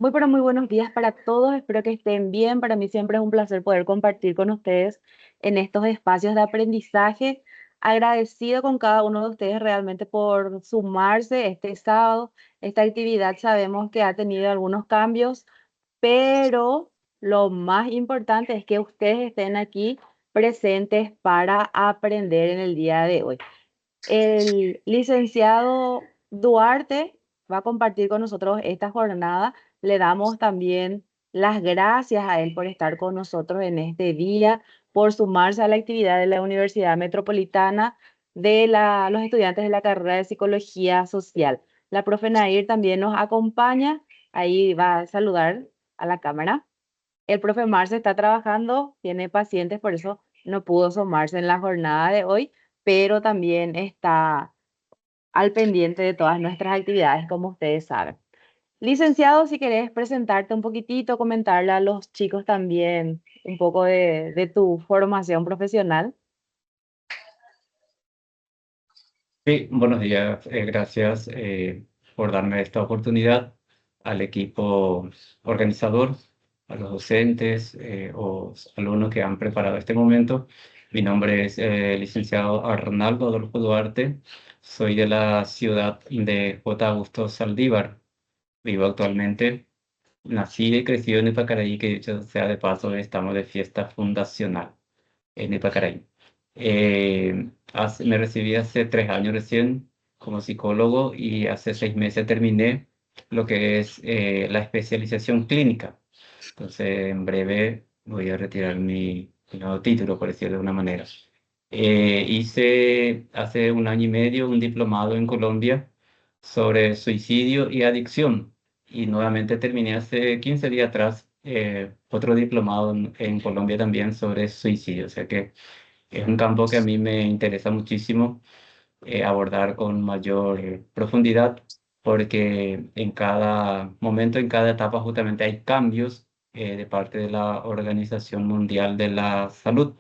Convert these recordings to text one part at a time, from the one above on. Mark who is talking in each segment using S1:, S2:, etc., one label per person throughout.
S1: Muy, pero muy buenos días para todos. Espero que estén bien. Para mí siempre es un placer poder compartir con ustedes en estos espacios de aprendizaje. Agradecido con cada uno de ustedes realmente por sumarse este sábado. Esta actividad sabemos que ha tenido algunos cambios, pero lo más importante es que ustedes estén aquí presentes para aprender en el día de hoy. El licenciado Duarte va a compartir con nosotros esta jornada. Le damos también las gracias a él por estar con nosotros en este día, por sumarse a la actividad de la Universidad Metropolitana de los estudiantes de la carrera de Psicología Social. La profe Nair también nos acompaña. Ahí va a saludar a la cámara. El profe Marce está trabajando, tiene pacientes, por eso no pudo sumarse en la jornada de hoy, pero también está al pendiente de todas nuestras actividades, como ustedes saben. Licenciado, si querés presentarte un poquitito, comentarle a los chicos también un poco de tu formación profesional.
S2: Sí, buenos días. Gracias por darme esta oportunidad al equipo organizador, a los docentes o alumnos que han preparado este momento. Mi nombre es licenciado Arnaldo Adolfo Duarte. Soy de la ciudad de J. Augusto Saldívar. Vivo actualmente. Nací y crecí en Ipacaraí, que dicho sea de paso, estamos de fiesta fundacional en Ipacaraí. Me recibí hace 3 años recién como psicólogo y hace 6 meses terminé lo que es la especialización clínica. Entonces, en breve voy a retirar mi nuevo título, por decirlo de una manera. Hice hace 1 año y medio un diplomado en Colombia sobre suicidio y adicción. Y nuevamente terminé hace 15 días atrás otro diplomado en Colombia también sobre suicidio. O sea que es un campo que a mí me interesa muchísimo abordar con mayor profundidad, porque en cada momento, en cada etapa, justamente hay cambios de parte de la Organización Mundial de la Salud.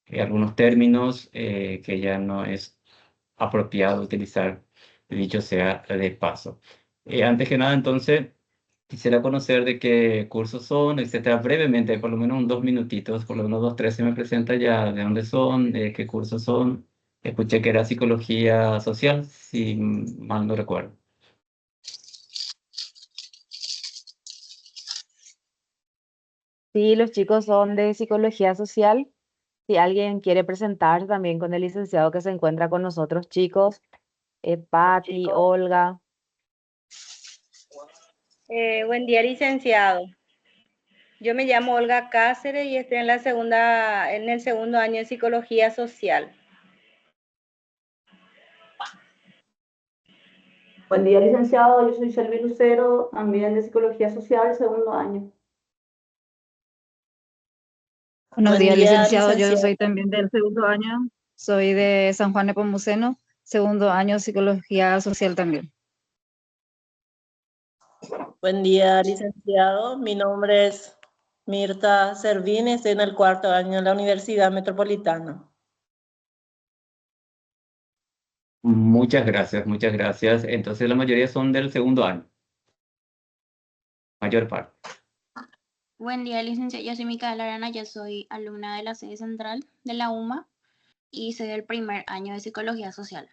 S2: Algunos términos que ya no es apropiado utilizar, dicho sea de paso. Antes que nada, entonces, quisiera conocer de qué cursos son, etcétera, brevemente, por lo menos 2 minutitos, por lo menos 2, 3 se me presenta ya de dónde son, qué cursos son. Escuché que era psicología social, si mal no recuerdo.
S1: Sí, los chicos son de psicología social. Si alguien quiere presentarse también con el licenciado que se encuentra con nosotros, chicos, Patti, Olga.
S3: Buen día, licenciado. Yo me llamo Olga Cáceres y estoy en el segundo año de Psicología Social.
S4: Buen día, licenciado. Yo soy Selvi Lucero, también de Psicología Social, segundo año.
S5: Buenos
S3: Buen
S5: días,
S3: día,
S5: licenciado. Yo
S3: licenciado.
S5: soy también del segundo año. Soy de San Juan de Nepomuceno, segundo año psicología social también.
S3: Buen día, licenciado. Mi nombre es Mirta Servini, estoy en el cuarto año de la Universidad Metropolitana.
S2: Muchas gracias, muchas gracias. Entonces la mayoría son del segundo año, mayor parte.
S6: Buen día, licenciada. Yo soy Micaela Arana, yo soy alumna de la sede central de la UMA y soy del primer año de Psicología Social.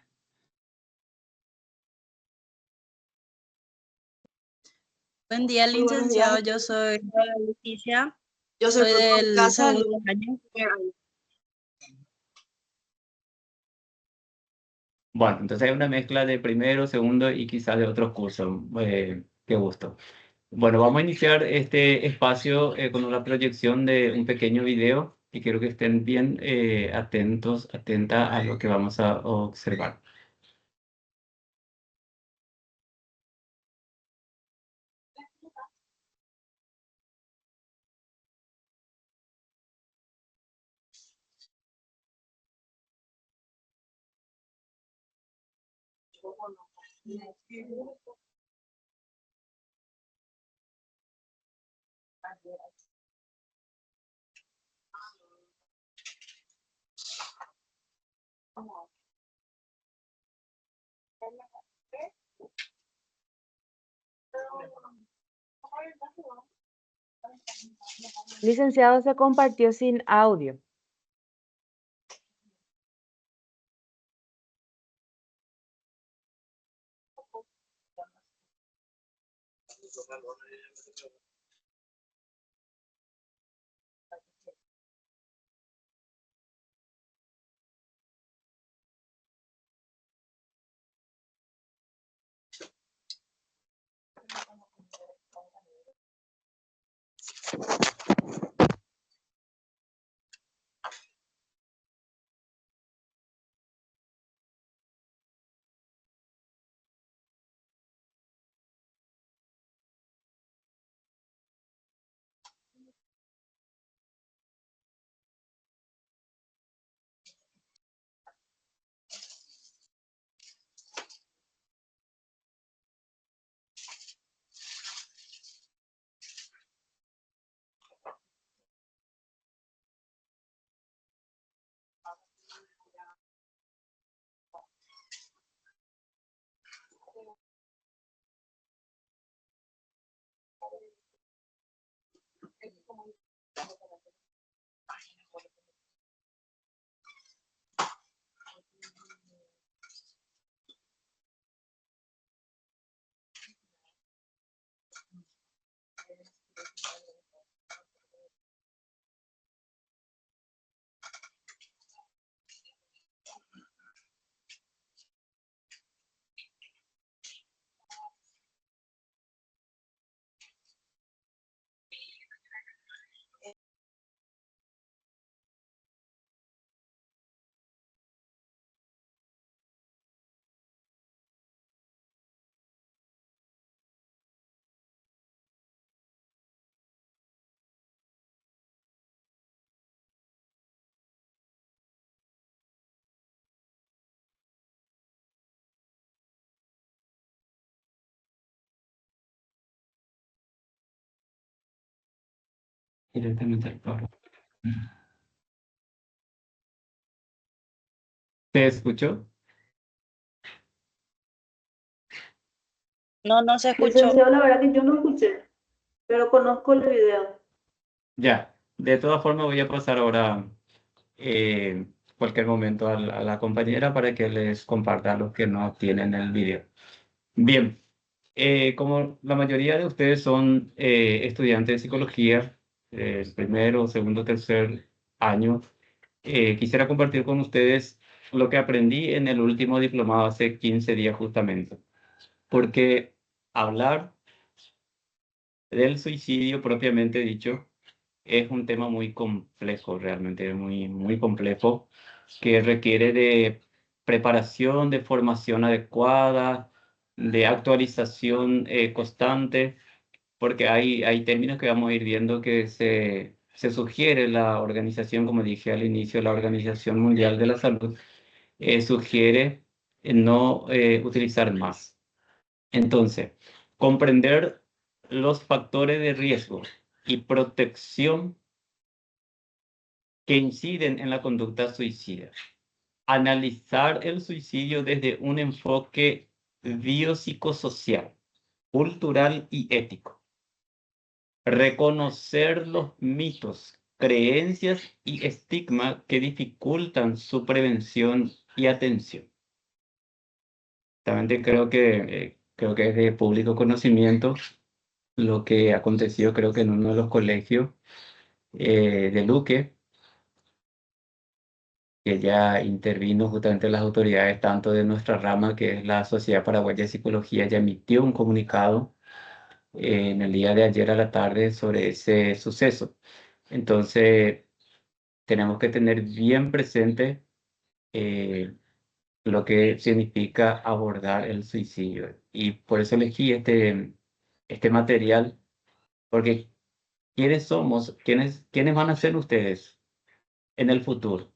S7: Buen día,
S4: Muy buenos días.
S7: licenciado. Yo soy Leticia.
S4: Yo soy
S7: Soy
S4: Flor
S7: del
S4: Casa.
S7: segundo año.
S2: Bueno, entonces hay una mezcla de primero, segundo y quizás de otros cursos. Qué gusto. Bueno, vamos a iniciar este espacio con una proyección de un pequeño video y quiero que estén bien atentos, atentas a lo que vamos a observar.
S1: Licenciado, se compartió sin audio.
S2: Directamente al paro. ¿Se escuchó?
S7: No, no se escuchó.
S4: Licenciado, la verdad que yo no escuché, pero conozco el video.
S2: Ya, de todas formas voy a pasar ahora cualquier momento a la compañera para que les comparta los que no tienen el video. Bien, como la mayoría de ustedes son estudiantes de psicología, primero, segundo, tercer año, quisiera compartir con ustedes lo que aprendí en el último diplomado hace 15 días justamente, porque hablar del suicidio propiamente dicho es un tema muy complejo, realmente muy, muy complejo, que requiere de preparación, de formación adecuada, de actualización constante, porque hay términos que vamos a ir viendo que se sugiere la organización, como dije al inicio, la Organización Mundial de la Salud, sugiere no utilizar más. Entonces, comprender los factores de riesgo y protección que inciden en la conducta suicida. Analizar el suicidio desde un enfoque biopsicosocial, cultural y ético. Reconocer los mitos, creencias y estigma que dificultan su prevención y atención. También creo que es de público conocimiento lo que aconteció, creo que en uno de los colegios de Luque, que ya intervino justamente las autoridades tanto de nuestra rama, que es la Sociedad Paraguaya de Psicología, ya emitió un comunicado en el día de ayer a la tarde sobre ese suceso. Entonces, tenemos que tener bien presente lo que significa abordar el suicidio. Y por eso elegí este material, porque ¿quiénes somos? ¿Quiénes van a ser ustedes en el futuro?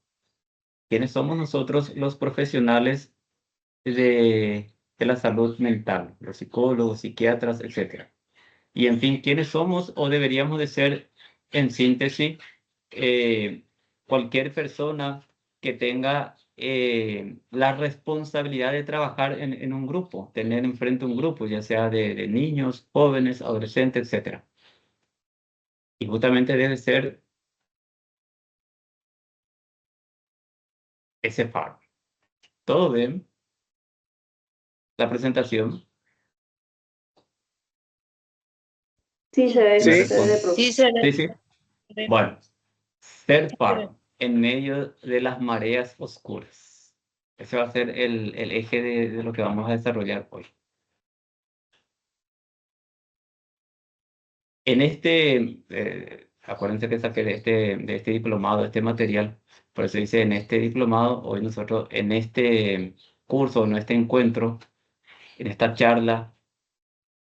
S2: ¿Quiénes somos nosotros los profesionales de la salud mental, los psicólogos, psiquiatras, etcétera? Y en fin, ¿quiénes somos o deberíamos de ser, en síntesis, cualquier persona que tenga la responsabilidad de trabajar en un grupo, tener enfrente un grupo, ya sea de niños, jóvenes, adolescentes, etcétera? Y justamente debe ser ese faro. ¿Todo bien? La presentación.
S4: Sí, se ve,
S2: ¿Me
S4: se ve de
S2: responde?
S4: profe.
S7: Sí, se
S2: Sí, sí.
S7: ve.
S2: Bueno, ser faro en medio de las mareas oscuras. Ese va a ser el eje de lo que vamos a desarrollar hoy. En acuérdense que saqué de este diplomado, este material, por eso dice en este diplomado, hoy nosotros en este curso, en este encuentro, en esta charla,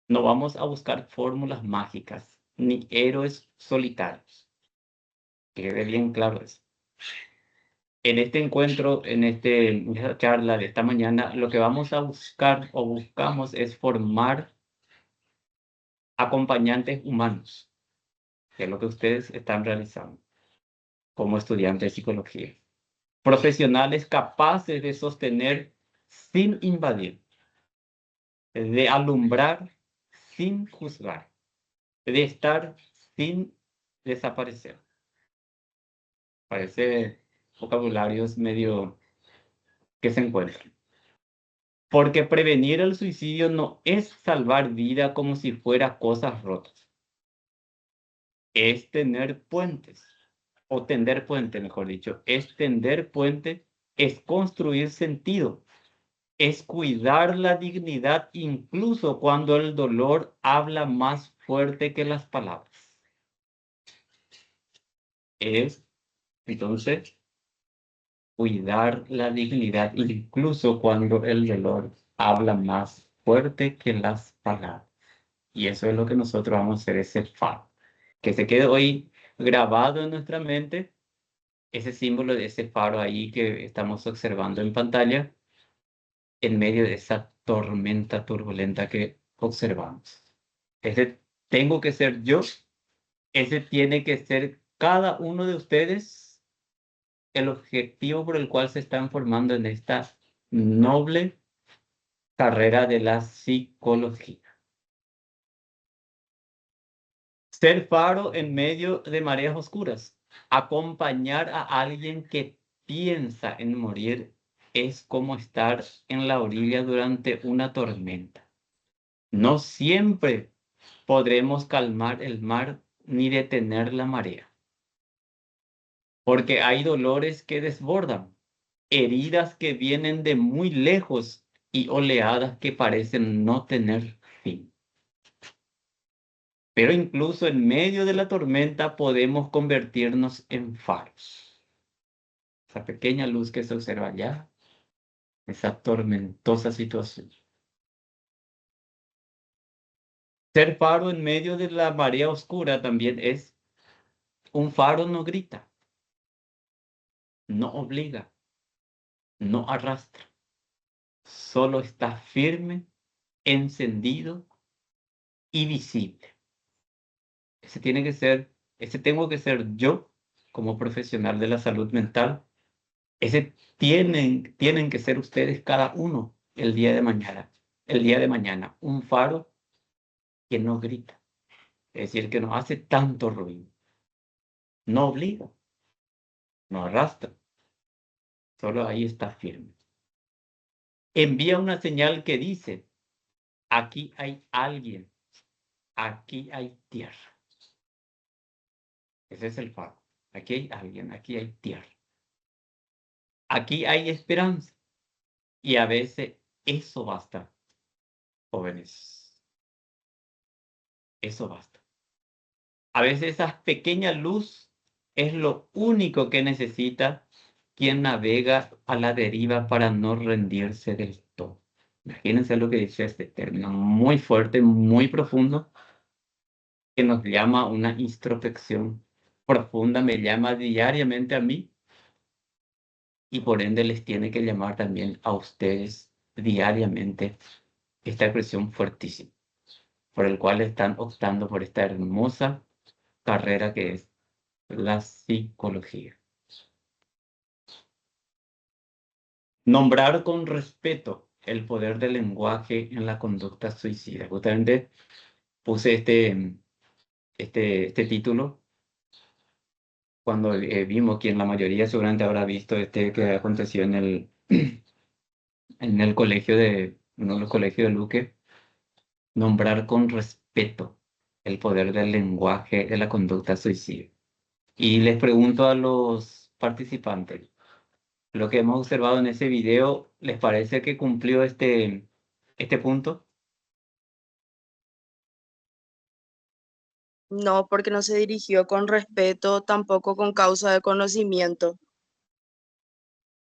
S2: no vamos a buscar fórmulas mágicas, ni héroes solitarios. Que quede bien claro eso. En este encuentro, en esta charla de esta mañana, lo que vamos a buscar o buscamos es formar acompañantes humanos, que es lo que ustedes están realizando como estudiantes de psicología. Profesionales capaces de sostener sin invadir, de alumbrar sin juzgar, de estar sin desaparecer. Parece vocabularios medio que se encuentran. Porque prevenir el suicidio no es salvar vida como si fuera cosas rotas. Es tener puentes, o tender puente, mejor dicho. Es tender puente, es construir sentido, es cuidar la dignidad incluso cuando el dolor habla más fuerte que las palabras. Es, entonces, cuidar la dignidad incluso cuando el dolor habla más fuerte que las palabras. Y eso es lo que nosotros vamos a hacer, ese faro. Que se quede hoy grabado en nuestra mente, ese símbolo de ese faro ahí que estamos observando en pantalla, en medio de esa tormenta turbulenta que observamos. Ese tengo que ser yo, ese tiene que ser cada uno de ustedes, el objetivo por el cual se están formando en esta noble carrera de la psicología. Ser faro en medio de mareas oscuras. Acompañar a alguien que piensa en morir es como estar en la orilla durante una tormenta. No siempre podremos calmar el mar ni detener la marea, porque hay dolores que desbordan, heridas que vienen de muy lejos y oleadas que parecen no tener fin. Pero incluso en medio de la tormenta podemos convertirnos en faros. Esa pequeña luz que se observa allá, esa tormentosa situación. Ser faro en medio de la marea oscura también es un faro no grita, no obliga, no arrastra. Solo está firme, encendido y visible. Ese tengo que ser yo como profesional de la salud mental. Ese tienen que ser ustedes cada uno el día de mañana. El día de mañana, un faro que no grita. Es decir, que no hace tanto ruido. No obliga, no arrastra. Solo ahí está firme. Envía una señal que dice, aquí hay alguien, aquí hay tierra. Ese es el faro. Aquí hay alguien, aquí hay tierra. Aquí hay esperanza. Y a veces eso basta, jóvenes. Eso basta. A veces esa pequeña luz es lo único que necesita quien navega a la deriva para no rendirse del todo. Imagínense lo que dice este término muy fuerte, muy profundo, que nos llama a una introspección profunda, me llama diariamente a mí y por ende les tiene que llamar también a ustedes diariamente esta expresión fuertísima, por el cual están optando por esta hermosa carrera que es la psicología. Nombrar con respeto el poder del lenguaje en la conducta suicida. Justamente puse este título cuando vimos, quien la mayoría seguramente habrá visto que aconteció en el colegio uno de los colegios de Luque, nombrar con respeto el poder del lenguaje de la conducta suicida. Y les pregunto a los participantes, lo que hemos observado en ese video, ¿les parece que cumplió este punto?
S8: No, porque no se dirigió con respeto, tampoco con causa de conocimiento.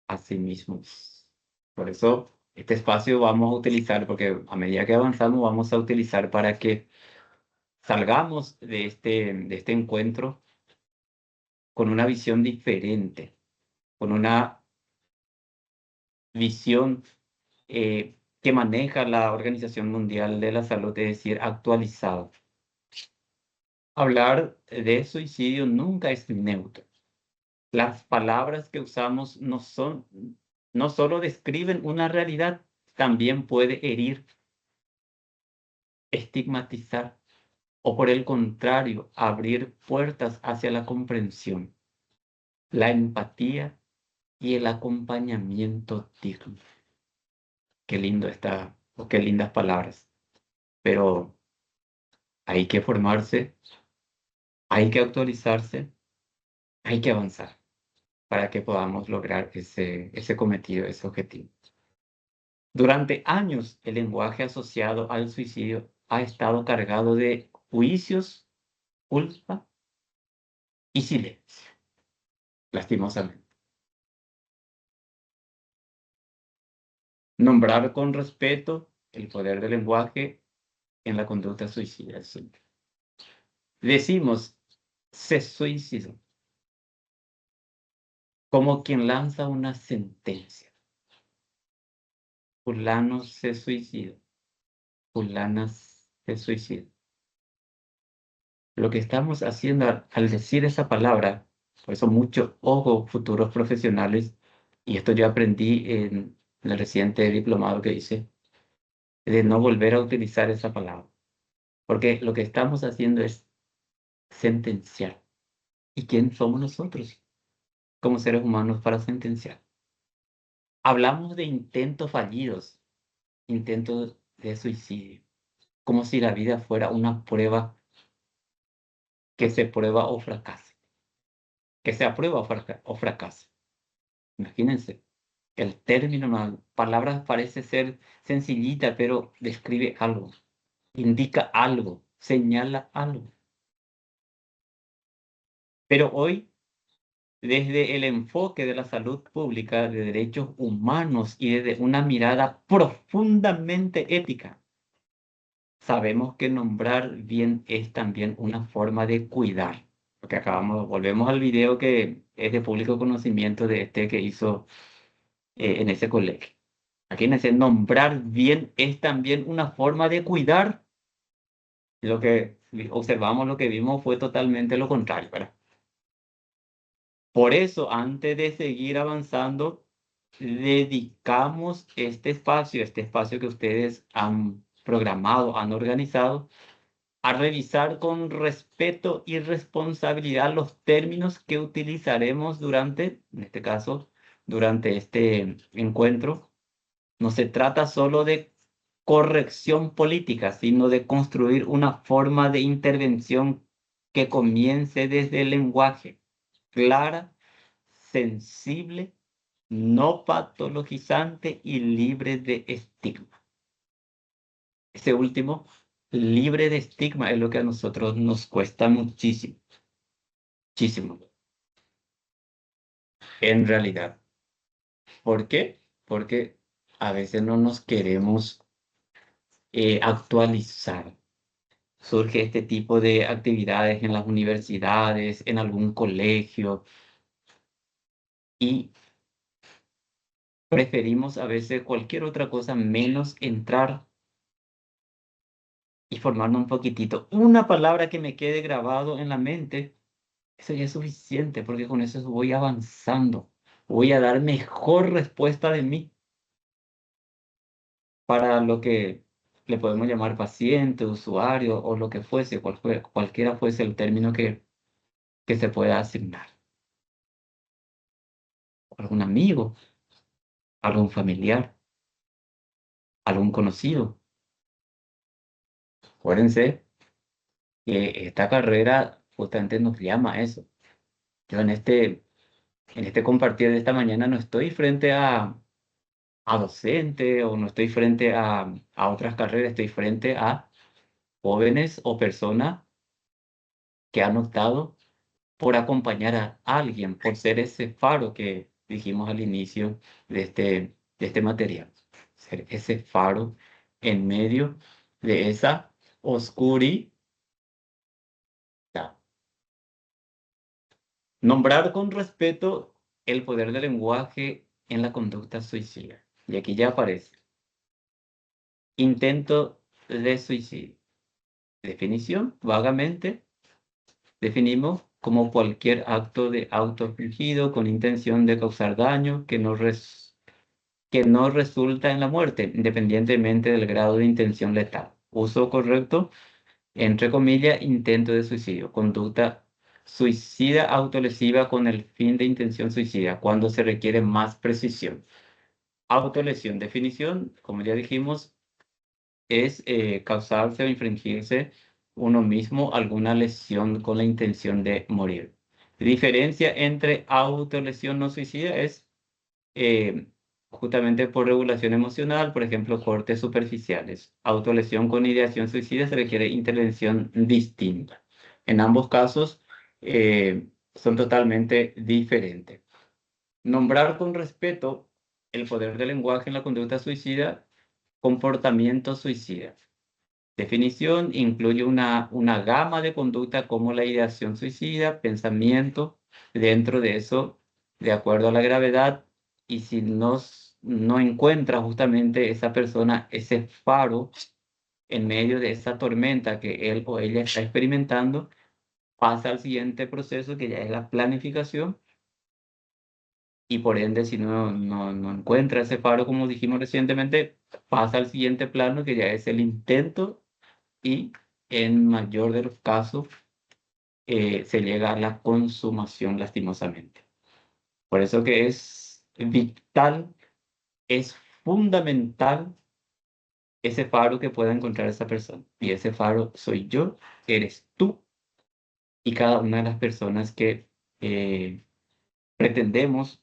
S2: Así mismo. Por eso este espacio vamos a utilizar, porque a medida que avanzamos vamos a utilizar para que salgamos de este encuentro con una visión diferente, con una visión que maneja la Organización Mundial de la Salud, es decir, actualizada. Hablar de suicidio nunca es neutro. Las palabras que usamos no solo describen una realidad, también puede herir, estigmatizar o por el contrario, abrir puertas hacia la comprensión, la empatía y el acompañamiento digno. Qué lindo está, o qué lindas palabras. Pero hay que formarse, hay que actualizarse, hay que avanzar para que podamos lograr ese cometido, ese objetivo. Durante años, el lenguaje asociado al suicidio ha estado cargado de juicios, culpa y silencio, lastimosamente. Nombrar con respeto el poder del lenguaje en la conducta suicida. Decimos, se suicidó, como quien lanza una sentencia. Fulano se suicidó, fulana se suicidó. Lo que estamos haciendo al decir esa palabra, por eso mucho ojo, futuros profesionales, y esto yo aprendí en el reciente diplomado que hice, de no volver a utilizar esa palabra. Porque lo que estamos haciendo es sentenciar. ¿Y quién somos nosotros como seres humanos para sentenciar? Hablamos de intentos fallidos, intentos de suicidio, como si la vida fuera una prueba que se prueba o fracasa, que se aprueba o fracasa. Imagínense, el término, la palabra parece ser sencillita, pero describe algo, indica algo, señala algo. Pero hoy, desde el enfoque de la salud pública, de derechos humanos y desde una mirada profundamente ética, sabemos que nombrar bien es también una forma de cuidar. Porque volvemos al video que es de público conocimiento de que hizo en ese colegio. Imagínense, nombrar bien es también una forma de cuidar. Lo que observamos, lo que vimos fue totalmente lo contrario, ¿verdad? Por eso, antes de seguir avanzando, dedicamos este espacio que ustedes han programado, han organizado, a revisar con respeto y responsabilidad los términos que utilizaremos en este caso, durante este encuentro. No se trata solo de corrección política, sino de construir una forma de intervención que comience desde el lenguaje, clara, sensible, no patologizante y libre de estigma. Ese último, libre de estigma, es lo que a nosotros nos cuesta muchísimo, muchísimo, en realidad. ¿Por qué? Porque a veces no nos queremos actualizar. Surge este tipo de actividades en las universidades, en algún colegio, y preferimos a veces cualquier otra cosa menos entrar y formarnos un poquitito. Una palabra que me quede grabado en la mente, eso ya es suficiente, porque con eso voy avanzando. Voy a dar mejor respuesta de mí para lo que le podemos llamar paciente, usuario o lo que fuese, cualquiera fuese el término que se pueda asignar. Algún amigo, algún familiar, algún conocido. Acuérdense que esta carrera justamente nos llama a eso. Yo en este compartir de esta mañana no estoy frente a docente o no estoy frente a otras carreras, estoy frente a jóvenes o personas que han optado por acompañar a alguien, por ser ese faro que dijimos al inicio de este material. Ser ese faro en medio de esa oscuridad. Nombrar con respeto el poder del lenguaje en la conducta suicida. Y aquí ya aparece. Intento de suicidio. Definición, vagamente, definimos como cualquier acto de autoinfligido con intención de causar daño que no resulta en la muerte, independientemente del grado de intención letal. Uso correcto, entre comillas, intento de suicidio. Conducta suicida autolesiva con el fin de intención suicida, cuando se requiere más precisión. Autolesión, definición, como ya dijimos, es causarse o infringirse uno mismo alguna lesión con la intención de morir. Diferencia entre autolesión no suicida es justamente por regulación emocional, por ejemplo, cortes superficiales. Autolesión con ideación suicida se requiere intervención distinta. En ambos casos son totalmente diferentes. Nombrar con respeto el poder del lenguaje en la conducta suicida, comportamiento suicida. Definición incluye una gama de conducta como la ideación suicida, pensamiento, dentro de eso, de acuerdo a la gravedad, y si no encuentra justamente esa persona ese faro en medio de esa tormenta que él o ella está experimentando, pasa al siguiente proceso que ya es la planificación, y por ende si no encuentra ese faro, como dijimos recientemente, pasa al siguiente plano que ya es el intento, y en mayor de los casos se llega a la consumación lastimosamente. Por eso que es vital, es fundamental ese faro que pueda encontrar esa persona. Y ese faro soy yo, eres tú y cada una de las personas que pretendemos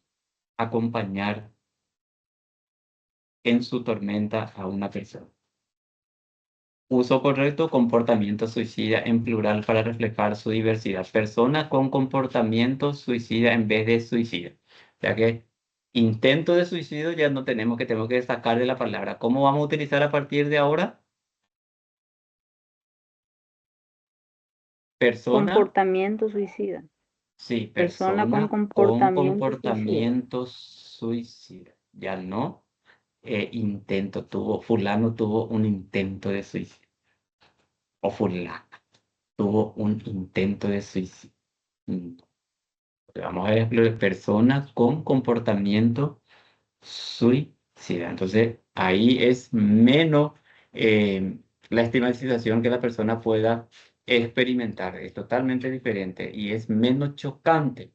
S2: acompañar en su tormenta a una persona. Uso correcto, comportamiento suicida en plural para reflejar su diversidad. Persona con comportamiento suicida en vez de suicida. O sea que intento de suicidio ya no tenemos que sacar de la palabra. ¿Cómo vamos a utilizar a partir de ahora? Persona,
S4: Comportamiento suicida.
S2: sí,
S4: Persona con
S2: persona con
S4: comportamiento suicida.
S2: comportamiento suicida. Ya no fulano tuvo un intento de suicidio. O fulana tuvo un intento de suicidio. Vamos a ver, personas con comportamiento suicida. Entonces, ahí es menos la estigmatización que la persona pueda experimentar. Es totalmente diferente y es menos chocante.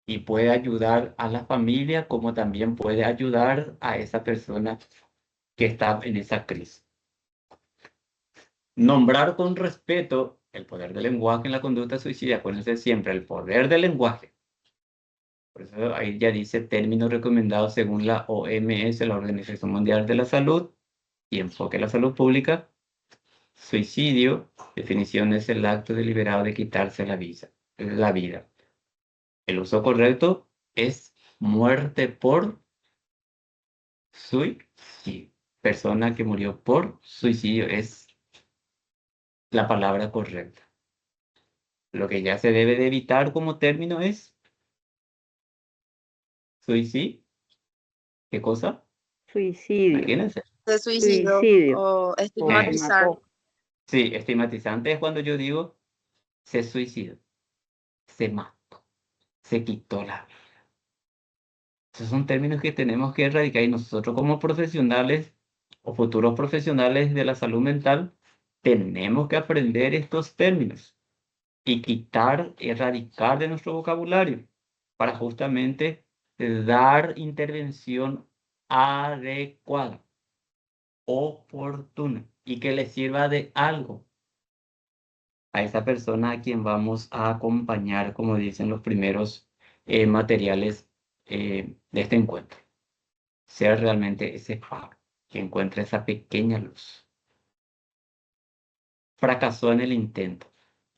S2: Y puede ayudar a la familia como también puede ayudar a esa persona que está en esa crisis. Nombrar con respeto el poder del lenguaje en la conducta suicida. Acuérdense siempre, el poder del lenguaje. Por eso ahí ya dice términos recomendados según la OMS, la Organización Mundial de la Salud, y enfoque la salud pública. Suicidio, definición es el acto deliberado de quitarse la vida. El uso correcto es muerte por suicidio. Persona que murió por suicidio es la palabra correcta. Lo que ya se debe de evitar como término es suicidio. ¿Qué cosa?
S4: Suicidio.
S2: Imagínense.
S8: De suicidio
S4: Suicidio.
S8: o
S4: O se
S8: estigmatizar.
S4: mató.
S2: Sí, estigmatizante es cuando yo digo se suicidó, se mató, se quitó la vida. Esos son términos que tenemos que erradicar y nosotros como profesionales o futuros profesionales de la salud mental, tenemos que aprender estos términos y quitar, erradicar de nuestro vocabulario para justamente dar intervención adecuada, oportuna y que le sirva de algo a esa persona a quien vamos a acompañar, como dicen los primeros materiales de este encuentro. Ser realmente ese faro que encuentra esa pequeña luz. Fracasó en el intento.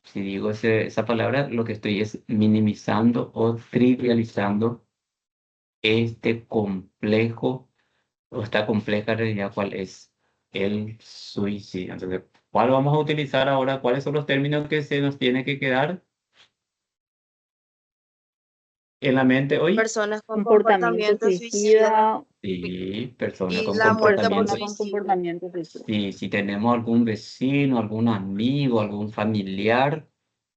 S2: Si digo esa palabra, lo que estoy es minimizando o trivializando este complejo o esta compleja realidad cuál es el suicidio. Entonces, ¿cuál vamos a utilizar ahora? ¿Cuáles son los términos que se nos tiene que quedar en la mente hoy?
S8: Personas con
S4: Comportamiento
S8: comportamiento suicida
S4: suicida,
S2: Sí, persona
S8: y
S2: con
S8: la muerte por
S2: comportamiento.
S4: persona con
S8: suicidio.
S4: comportamiento suicida.
S2: Sí, si tenemos algún vecino, algún amigo, algún familiar,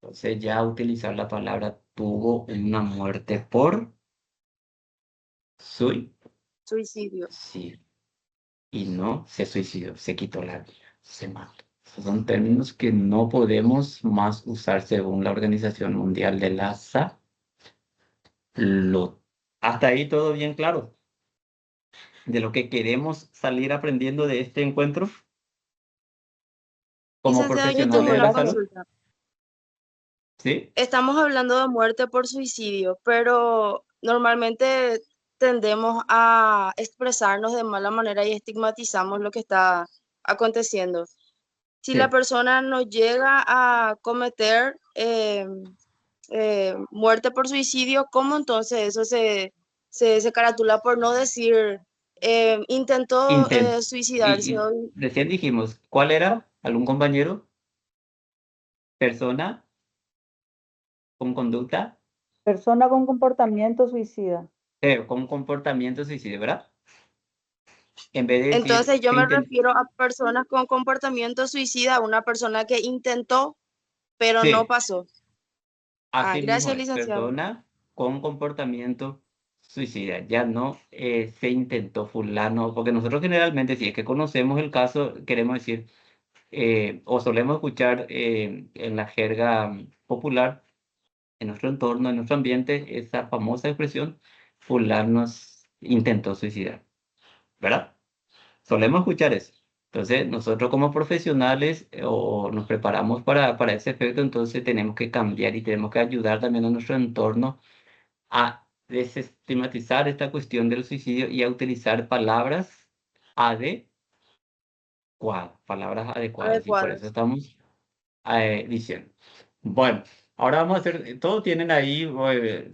S2: entonces ya utilizar la palabra tuvo una muerte por
S8: Suicidio.
S2: suicidio. Y no se suicidó, se quitó la vida, se mató. Esos son términos que no podemos más usar según la Organización Mundial de la Salud. Hasta ahí todo bien claro. De lo que queremos salir aprendiendo de este encuentro como
S8: Licenciado, yo
S2: profesionales
S8: tengo
S2: de
S8: una
S2: la salud.
S8: consulta.
S2: ¿Sí?
S8: Estamos hablando de muerte por suicidio, pero normalmente tendemos a expresarnos de mala manera y estigmatizamos lo que está aconteciendo. Si la
S2: Sí.
S8: persona no llega a cometer muerte por suicidio, ¿cómo entonces eso se caratula por no decir intentó
S2: Intent
S8: suicidarse?
S2: recién dijimos, ¿cuál era? ¿Algún compañero? ¿Persona con conducta?
S4: Persona con comportamiento suicida.
S2: Con comportamiento suicida, ¿verdad? En vez de decir,
S8: Entonces yo me refiero a personas con comportamiento suicida, a una persona que intentó, pero no
S2: sí,
S8: pasó.
S2: así mismo
S8: Gracias,
S2: es,
S8: licenciado.
S2: persona con comportamiento suicida. Ya no se intentó fulano, porque nosotros generalmente, si es que conocemos el caso, queremos decir, o solemos escuchar en la jerga popular, en nuestro entorno, en nuestro ambiente, esa famosa expresión, fulano intentó suicidar, ¿verdad? Solemos escuchar eso. Entonces, nosotros como profesionales o nos preparamos para ese efecto, entonces tenemos que cambiar y tenemos que ayudar también a nuestro entorno a desestigmatizar esta cuestión del suicidio y a utilizar palabras adecuadas, y por eso
S8: Adecuadas.
S2: estamos diciendo. Bueno, ahora vamos a hacer, todos tienen ahí,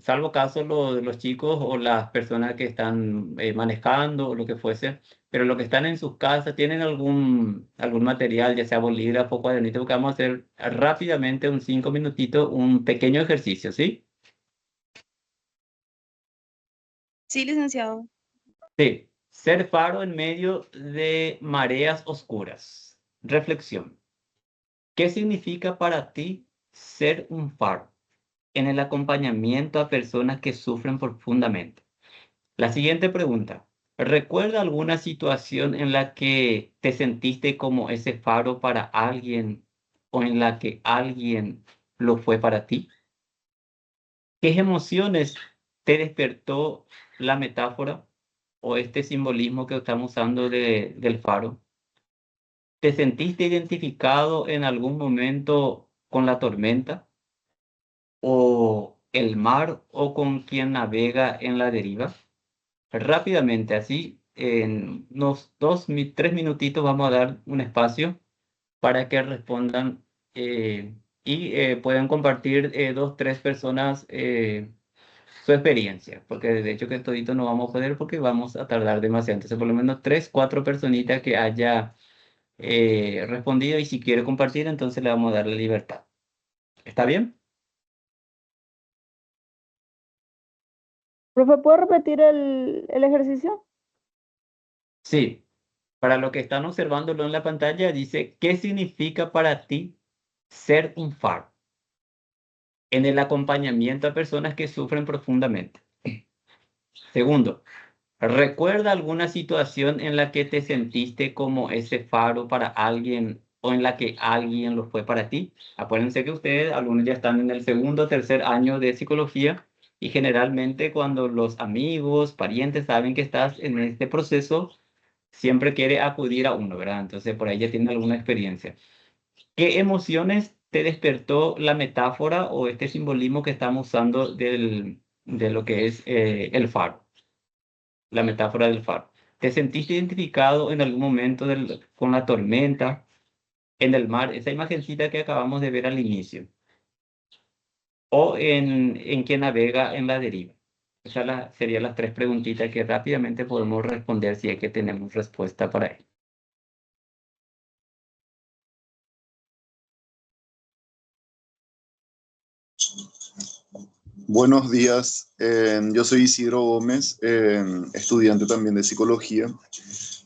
S2: salvo caso los chicos o las personas que están manejando o lo que fuese, pero los que están en sus casas tienen algún material, ya sea bolígrafo, cuadernito, porque vamos a hacer rápidamente, 5 minutitos, un pequeño ejercicio, ¿sí?
S8: Sí, licenciado.
S2: Sí, ser faro en medio de mareas oscuras. Reflexión. ¿Qué significa para ti ser un faro en el acompañamiento a personas que sufren profundamente? La siguiente pregunta. ¿Recuerda alguna situación en la que te sentiste como ese faro para alguien o en la que alguien lo fue para ti? ¿Qué emociones te despertó la metáfora o este simbolismo que estamos usando del faro? ¿Te sentiste identificado en algún momento con la tormenta o el mar o con quien navega en la deriva? Rápidamente, así, en unos 3 minutitos vamos a dar un espacio para que respondan y puedan compartir 2, 3 personas su experiencia, porque de hecho que todito no vamos a poder porque vamos a tardar demasiado. Entonces, por lo menos 3, 4 personitas que haya respondido, y si quiere compartir, entonces le vamos a dar la libertad. ¿Está bien?
S4: Profe, ¿puedo repetir el ejercicio?
S2: Sí. Para los que están observándolo en la pantalla, dice, ¿qué significa para ti ser un faro en el acompañamiento a personas que sufren profundamente? Segundo, ¿Recuerda alguna situación en la que te sentiste como ese faro para alguien o en la que alguien lo fue para ti? Acuérdense que ustedes, algunos ya están en el segundo o tercer año de psicología y generalmente cuando los amigos, parientes saben que estás en este proceso, siempre quiere acudir a uno, ¿verdad? Entonces por ahí ya tiene alguna experiencia. ¿Qué emociones te despertó la metáfora o este simbolismo que estamos usando de lo que es el faro? La metáfora del faro. ¿Te sentiste identificado en algún momento con la tormenta en el mar, esa imagencita que acabamos de ver al inicio? ¿O en quien navega en la deriva? Esas serían las tres preguntitas que rápidamente podemos responder si es que tenemos respuesta para ello.
S9: Buenos días, yo soy Isidro Gómez, estudiante también de psicología.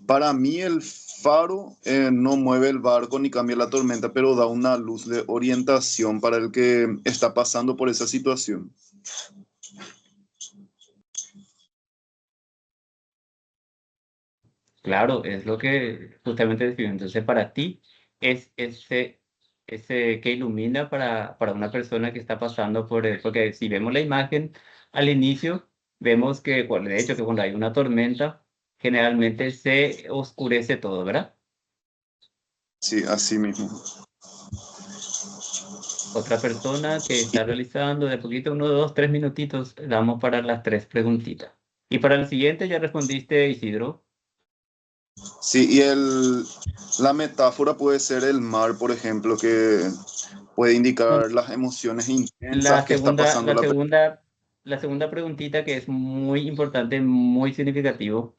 S9: Para mí el faro no mueve el barco ni cambia la tormenta, pero da una luz de orientación para el que está pasando por esa situación.
S2: Claro, es lo que justamente describo. Entonces, para ti es ese que ilumina para una persona que está pasando por él. Porque si vemos la imagen al inicio, vemos que, bueno, de hecho, que cuando hay una tormenta, generalmente se oscurece todo, ¿verdad?
S9: Sí, así mismo.
S2: Otra persona que está realizando de poquito, 1, 2, 3 minutitos, damos para las tres preguntitas. Y para el siguiente ya respondiste, Isidro.
S9: Sí, y la metáfora puede ser el mar, por ejemplo, que puede indicar las emociones intensas
S2: La
S9: que está
S2: segunda,
S9: pasando
S2: la
S9: la persona.
S2: segunda, la segunda preguntita que es muy importante, muy significativo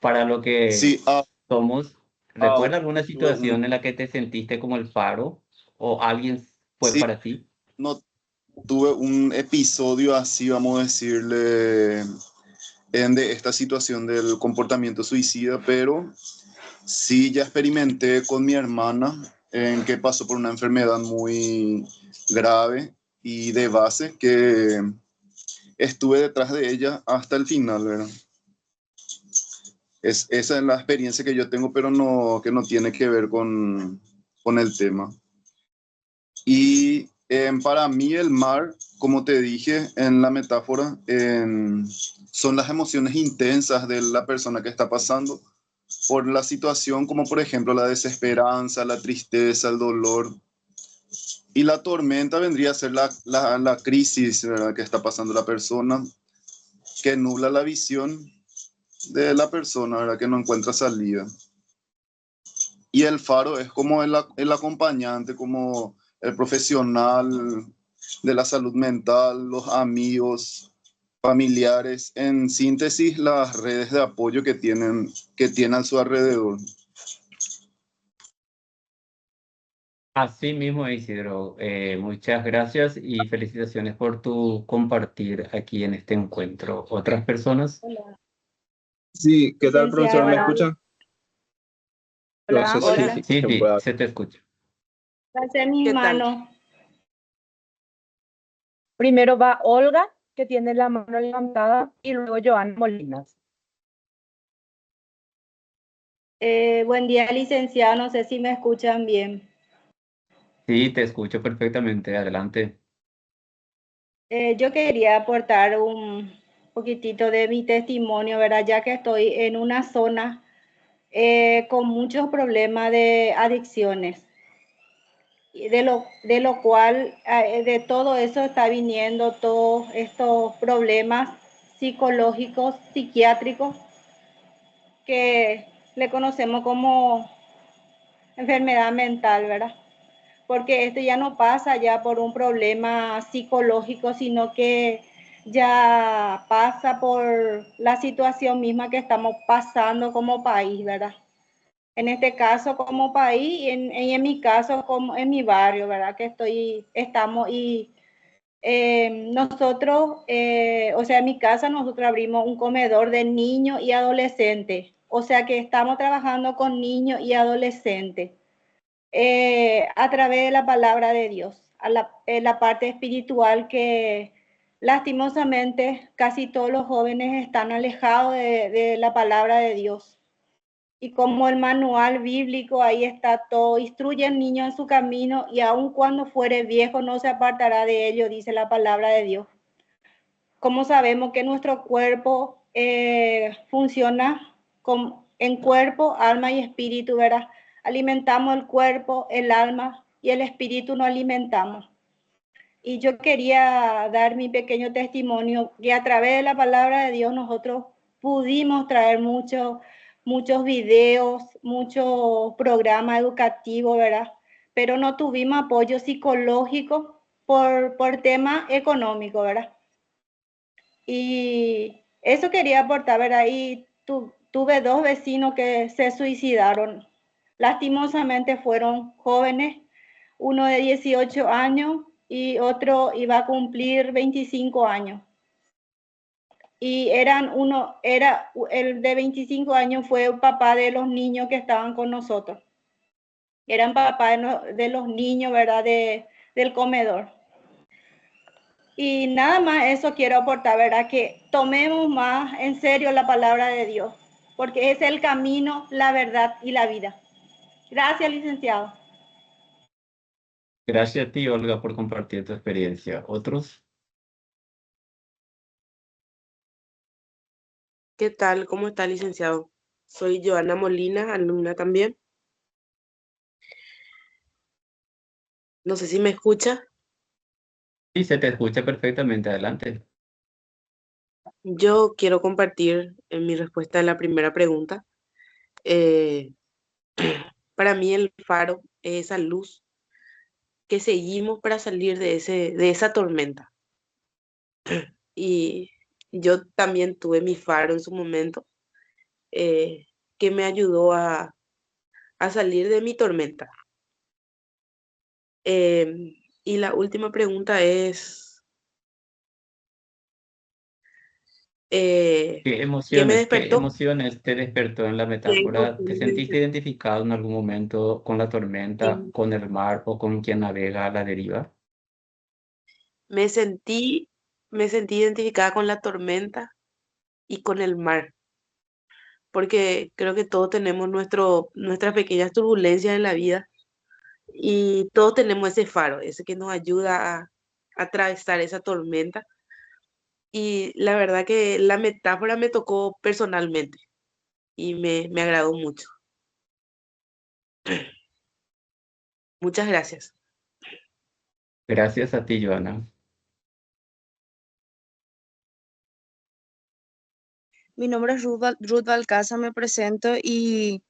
S2: para lo que
S9: Sí,
S2: somos.
S9: ahora
S2: ¿Recuerda alguna
S9: tuve un,
S2: situación en la que te sentiste como el faro o alguien fue
S9: sí,
S2: para ti?
S9: no tuve un episodio así, vamos a decirle, de esta situación del comportamiento suicida, pero sí ya experimenté con mi hermana en que pasó por una enfermedad muy grave y de base que estuve detrás de ella hasta el final, ¿verdad? Esa es la experiencia que yo tengo, pero no, que no tiene que ver con el tema. Y para mí el mar, como te dije en la metáfora, son las emociones intensas de la persona que está pasando por la situación, como por ejemplo la desesperanza, la tristeza, el dolor. Y la tormenta vendría a ser la crisis, ¿verdad?, que está pasando la persona, que nubla la visión de la persona, ¿verdad?, que no encuentra salida. Y el faro es como el acompañante, como el profesional de la salud mental, los amigos, familiares, en síntesis, las redes de apoyo que tienen a su alrededor.
S2: Así mismo, Isidro. Muchas gracias y felicitaciones por tu compartir aquí en este encuentro. ¿Otras personas?
S3: Hola,
S10: Sí, ¿qué tal, profesor? ¿Me
S3: licenciada.
S10: escucha? No
S3: Hola,
S10: sé
S3: hola.
S10: si
S2: Sí,
S10: se
S2: sí,
S10: puede.
S2: se te escucha.
S3: Alcé mi
S8: ¿Qué tal?
S3: mano.
S1: Primero va Olga, que tiene la mano levantada, y luego Joana Molinas.
S3: Buen día, licenciada. No sé si me escuchan bien.
S2: Sí, te escucho perfectamente. Adelante.
S3: Yo quería aportar un poquitito de mi testimonio, ¿verdad? Ya que estoy en una zona con muchos problemas de adicciones, y de lo cual de todo eso está viniendo todos estos problemas psicológicos, psiquiátricos, que le conocemos como enfermedad mental, ¿verdad? Porque esto ya no pasa ya por un problema psicológico, sino que ya pasa por la situación misma que estamos pasando como país, ¿verdad? En este caso como país y en mi caso como en mi barrio, ¿verdad? Que estamos y nosotros, o sea, en mi casa nosotros abrimos un comedor de niños y adolescentes, o sea que estamos trabajando con niños y adolescentes a través de la palabra de Dios, la parte espiritual que Lastimosamente, casi todos los jóvenes están alejados de la palabra de Dios. Y como el manual bíblico, ahí está todo, instruye al niño en su camino y aun cuando fuere viejo no se apartará de ello, dice la palabra de Dios. Como sabemos que nuestro cuerpo funciona en cuerpo, alma y espíritu, ¿verdad? Alimentamos el cuerpo, el alma y el espíritu nos alimentamos. Y yo quería dar mi pequeño testimonio que a través de la palabra de Dios nosotros pudimos traer muchos videos, muchos programas educativos, ¿verdad? Pero no tuvimos apoyo psicológico por tema económico, ¿verdad? Y eso quería aportar, ¿verdad? Y tuve 2 vecinos que se suicidaron. Lastimosamente fueron jóvenes, uno de 18 años y otro iba a cumplir 25 años. Y el de 25 años fue el papá de los niños que estaban con nosotros. Eran papá de los niños, ¿verdad? Del comedor. Y nada más eso quiero aportar, ¿verdad? Que tomemos más en serio la palabra de Dios, porque es el camino, la verdad y la vida. Gracias, licenciado.
S2: Gracias a ti, Olga, por compartir tu experiencia. ¿Otros?
S11: ¿Qué tal? ¿Cómo está, licenciado? Soy Joana Molina, alumna también. No sé si me escucha.
S2: Sí, se te escucha perfectamente. Adelante.
S11: Yo quiero compartir en mi respuesta a la primera pregunta. Eh, para mí el faro es esa luz que seguimos para salir de esa tormenta. Y yo también tuve mi faro en su momento, eh, que me ayudó a salir de mi tormenta. Y la última pregunta es,
S2: ¿Qué
S11: ¿qué me
S2: qué
S11: despertó?
S2: emociones te despertó en la
S11: ¿Qué
S2: metáfora? ¿Te
S11: emociones me
S2: sentiste
S11: despertó?
S2: identificado en algún momento con la tormenta,
S11: Sí,
S2: con el mar o con quien navega a la deriva?
S11: me sentí, me sentí identificada con la tormenta y con el mar, porque creo que todos tenemos nuestras pequeñas turbulencias en la vida y todos tenemos ese faro, ese que nos ayuda a atravesar esa tormenta. Y la verdad que la metáfora me tocó personalmente y me agradó mucho. Muchas gracias.
S2: Gracias a ti, Joana.
S8: Mi nombre es Ruth Balcaza, me presento y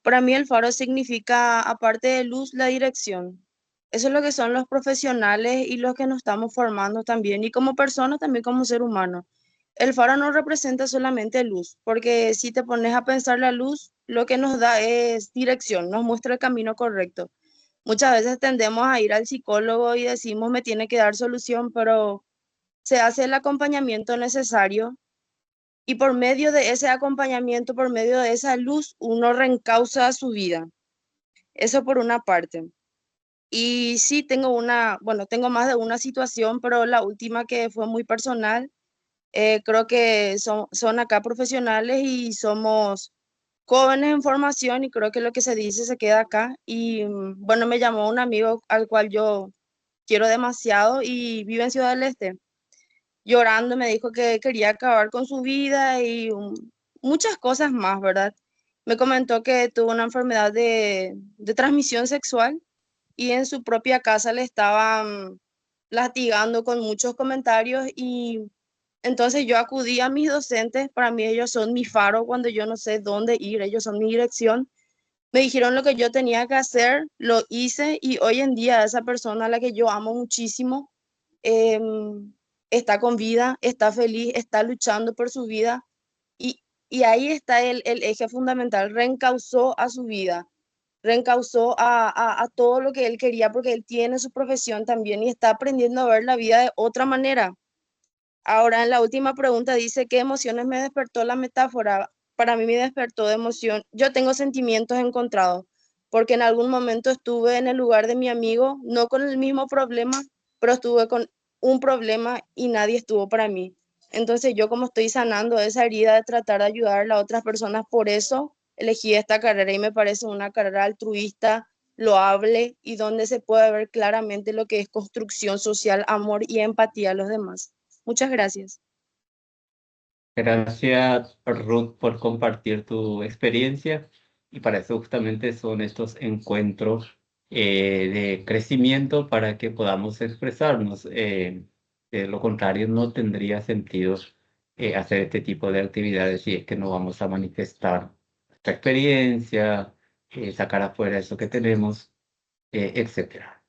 S8: para mí el faro significa, aparte de luz, la dirección. Eso es lo que son los profesionales y los que nos estamos formando también, y como persona, también como ser humano. El faro no representa solamente luz, porque si te pones a pensar la luz, lo que nos da es dirección, nos muestra el camino correcto. Muchas veces tendemos a ir al psicólogo y decimos me tiene que dar solución, pero se hace el acompañamiento necesario y por medio de ese acompañamiento, por medio de esa luz, uno reencausa su vida. Eso por una parte. Y sí, tengo más de una situación, pero la última que fue muy personal, creo que son acá profesionales y somos jóvenes en formación y creo que lo que se dice se queda acá. Y bueno, me llamó un amigo al cual yo quiero demasiado y vive en Ciudad del Este. Llorando me dijo que quería acabar con su vida y muchas cosas más, ¿verdad? Me comentó que tuvo una enfermedad de transmisión sexual y en su propia casa le estaban latigando con muchos comentarios y entonces yo acudí a mis docentes, para mí ellos son mi faro cuando yo no sé dónde ir, ellos son mi dirección. Me dijeron lo que yo tenía que hacer, lo hice y hoy en día esa persona a la que yo amo muchísimo está con vida, está feliz, está luchando por su vida y, y ahí está el eje fundamental, reencauzó a su vida, reencauzó a todo lo que él quería porque él tiene su profesión también y está aprendiendo a ver la vida de otra manera. Ahora, en la última pregunta dice, ¿qué emociones me despertó la metáfora? Para mí me despertó de emoción. Yo tengo sentimientos encontrados, porque en algún momento estuve en el lugar de mi amigo, no con el mismo problema, pero estuve un problema y nadie estuvo para mí. Entonces yo como estoy sanando esa herida de tratar de ayudar a otras personas, por eso elegí esta carrera y me parece una carrera altruista, loable y donde se puede ver claramente lo que es construcción social, amor y empatía a los demás. Muchas gracias.
S2: Gracias, Ruth, por compartir tu experiencia. Y para eso justamente son estos encuentros de crecimiento para que podamos expresarnos. De lo contrario, no tendría sentido hacer este tipo de actividades si es que no vamos a manifestar nuestra experiencia, sacar afuera eso que tenemos, etcétera.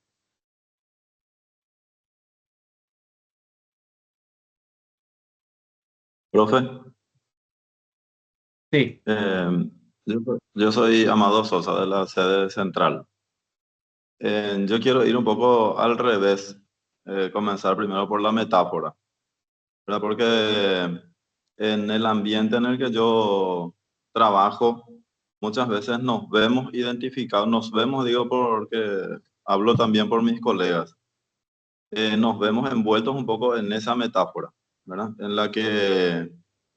S10: Profe,
S2: Sí,
S10: yo soy Amado Sosa de la sede central. Yo quiero ir un poco al revés, comenzar primero por la metáfora, ¿verdad? Porque en el ambiente en el que yo trabajo, muchas veces nos vemos identificados, nos vemos, digo, porque hablo también por mis colegas, nos vemos envueltos un poco en esa metáfora, ¿verdad? En la que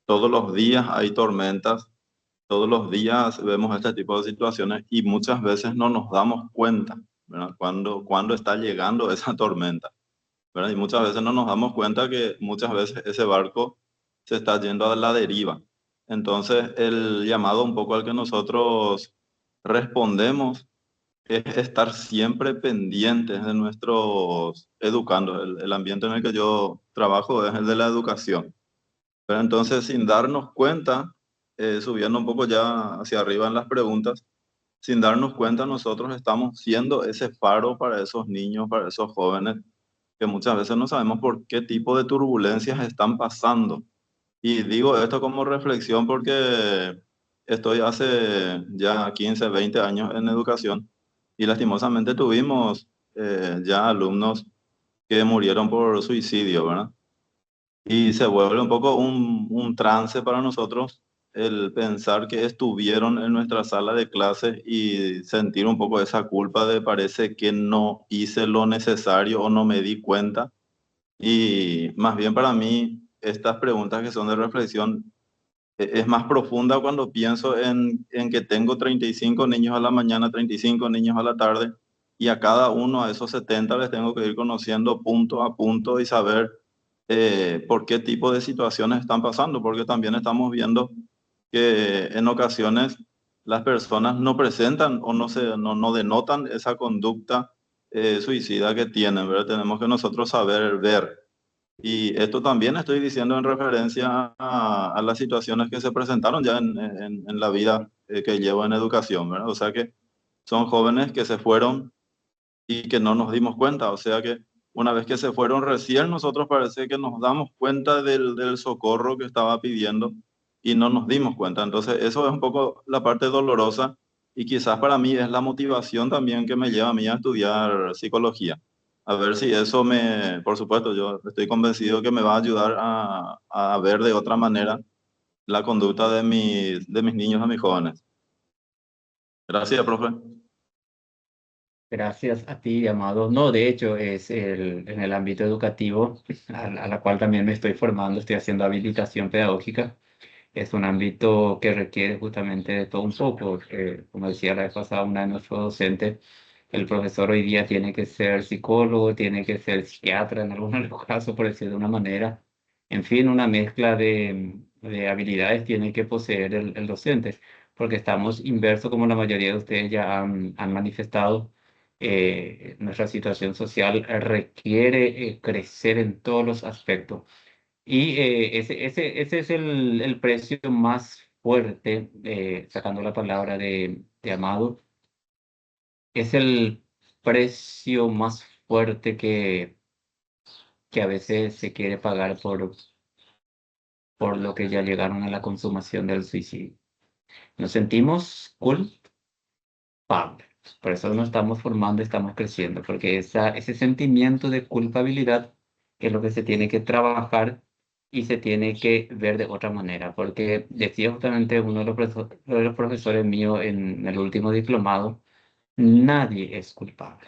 S10: todos los días hay tormentas, todos los días vemos este tipo de situaciones y muchas veces no nos damos cuenta, ¿verdad? Cuando está llegando esa tormenta, ¿verdad? Y muchas veces no nos damos cuenta que muchas veces ese barco se está yendo a la deriva. Entonces, el llamado un poco al que nosotros respondemos es estar siempre pendientes de nuestros educandos. El ambiente en el que yo trabajo es el de la educación. Pero entonces, sin darnos cuenta, subiendo un poco ya hacia arriba en las preguntas, sin darnos cuenta, nosotros estamos siendo ese faro para esos niños, para esos jóvenes, que muchas veces no sabemos por qué tipo de turbulencias están pasando. Y digo esto como reflexión porque estoy hace ya 15, 20 años en educación y lastimosamente tuvimos ya alumnos que murieron por suicidio, ¿verdad? Y se vuelve un poco un trance para nosotros el pensar que estuvieron en nuestra sala de clases y sentir un poco esa culpa de parece que no hice lo necesario o no me di cuenta. Y más bien para mí, estas preguntas que son de reflexión es más profunda cuando pienso en que tengo 35 niños a la mañana, 35 niños a la tarde, y a cada uno a esos 70 les tengo que ir conociendo punto a punto y saber por qué tipo de situaciones están pasando, porque también estamos viendo que en ocasiones las personas no presentan o no denotan esa conducta suicida que tienen, ¿verdad? Tenemos que nosotros saber ver. Y esto también estoy diciendo en referencia a las situaciones que se presentaron ya en la vida que llevo en educación, ¿verdad? O sea que son jóvenes que se fueron y que no nos dimos cuenta. O sea que una vez que se fueron recién, nosotros parece que nos damos cuenta del socorro que estaba pidiendo y no nos dimos cuenta. Entonces eso es un poco la parte dolorosa y quizás para mí es la motivación también que me lleva a mí a estudiar psicología. A ver si eso por supuesto, yo estoy convencido que me va a ayudar a ver de otra manera la conducta de mis niños, de mis jóvenes. Gracias, profe.
S2: gracias a ti, Amado. No, de hecho, en el ámbito educativo, a la cual también me estoy formando, estoy haciendo habilitación pedagógica. Es un ámbito que requiere justamente de todo un poco. Como decía la vez pasada una de nuestros docentes, el profesor hoy día tiene que ser psicólogo, tiene que ser psiquiatra en algunos de los casos, por decir de una manera. En fin, una mezcla de habilidades tiene que poseer el docente, porque estamos inversos, como la mayoría de ustedes ya han manifestado. Nuestra situación social requiere crecer en todos los aspectos. Y ese es el precio más fuerte, sacando la palabra de Amado, es el precio más fuerte que a veces se quiere pagar por lo que ya llegaron a la consumación del suicidio. Nos sentimos culpables, por eso nos estamos formando, estamos creciendo, porque ese sentimiento de culpabilidad es lo que se tiene que trabajar y se tiene que ver de otra manera, porque decía justamente uno de los profesores míos en el último diplomado, nadie es culpable.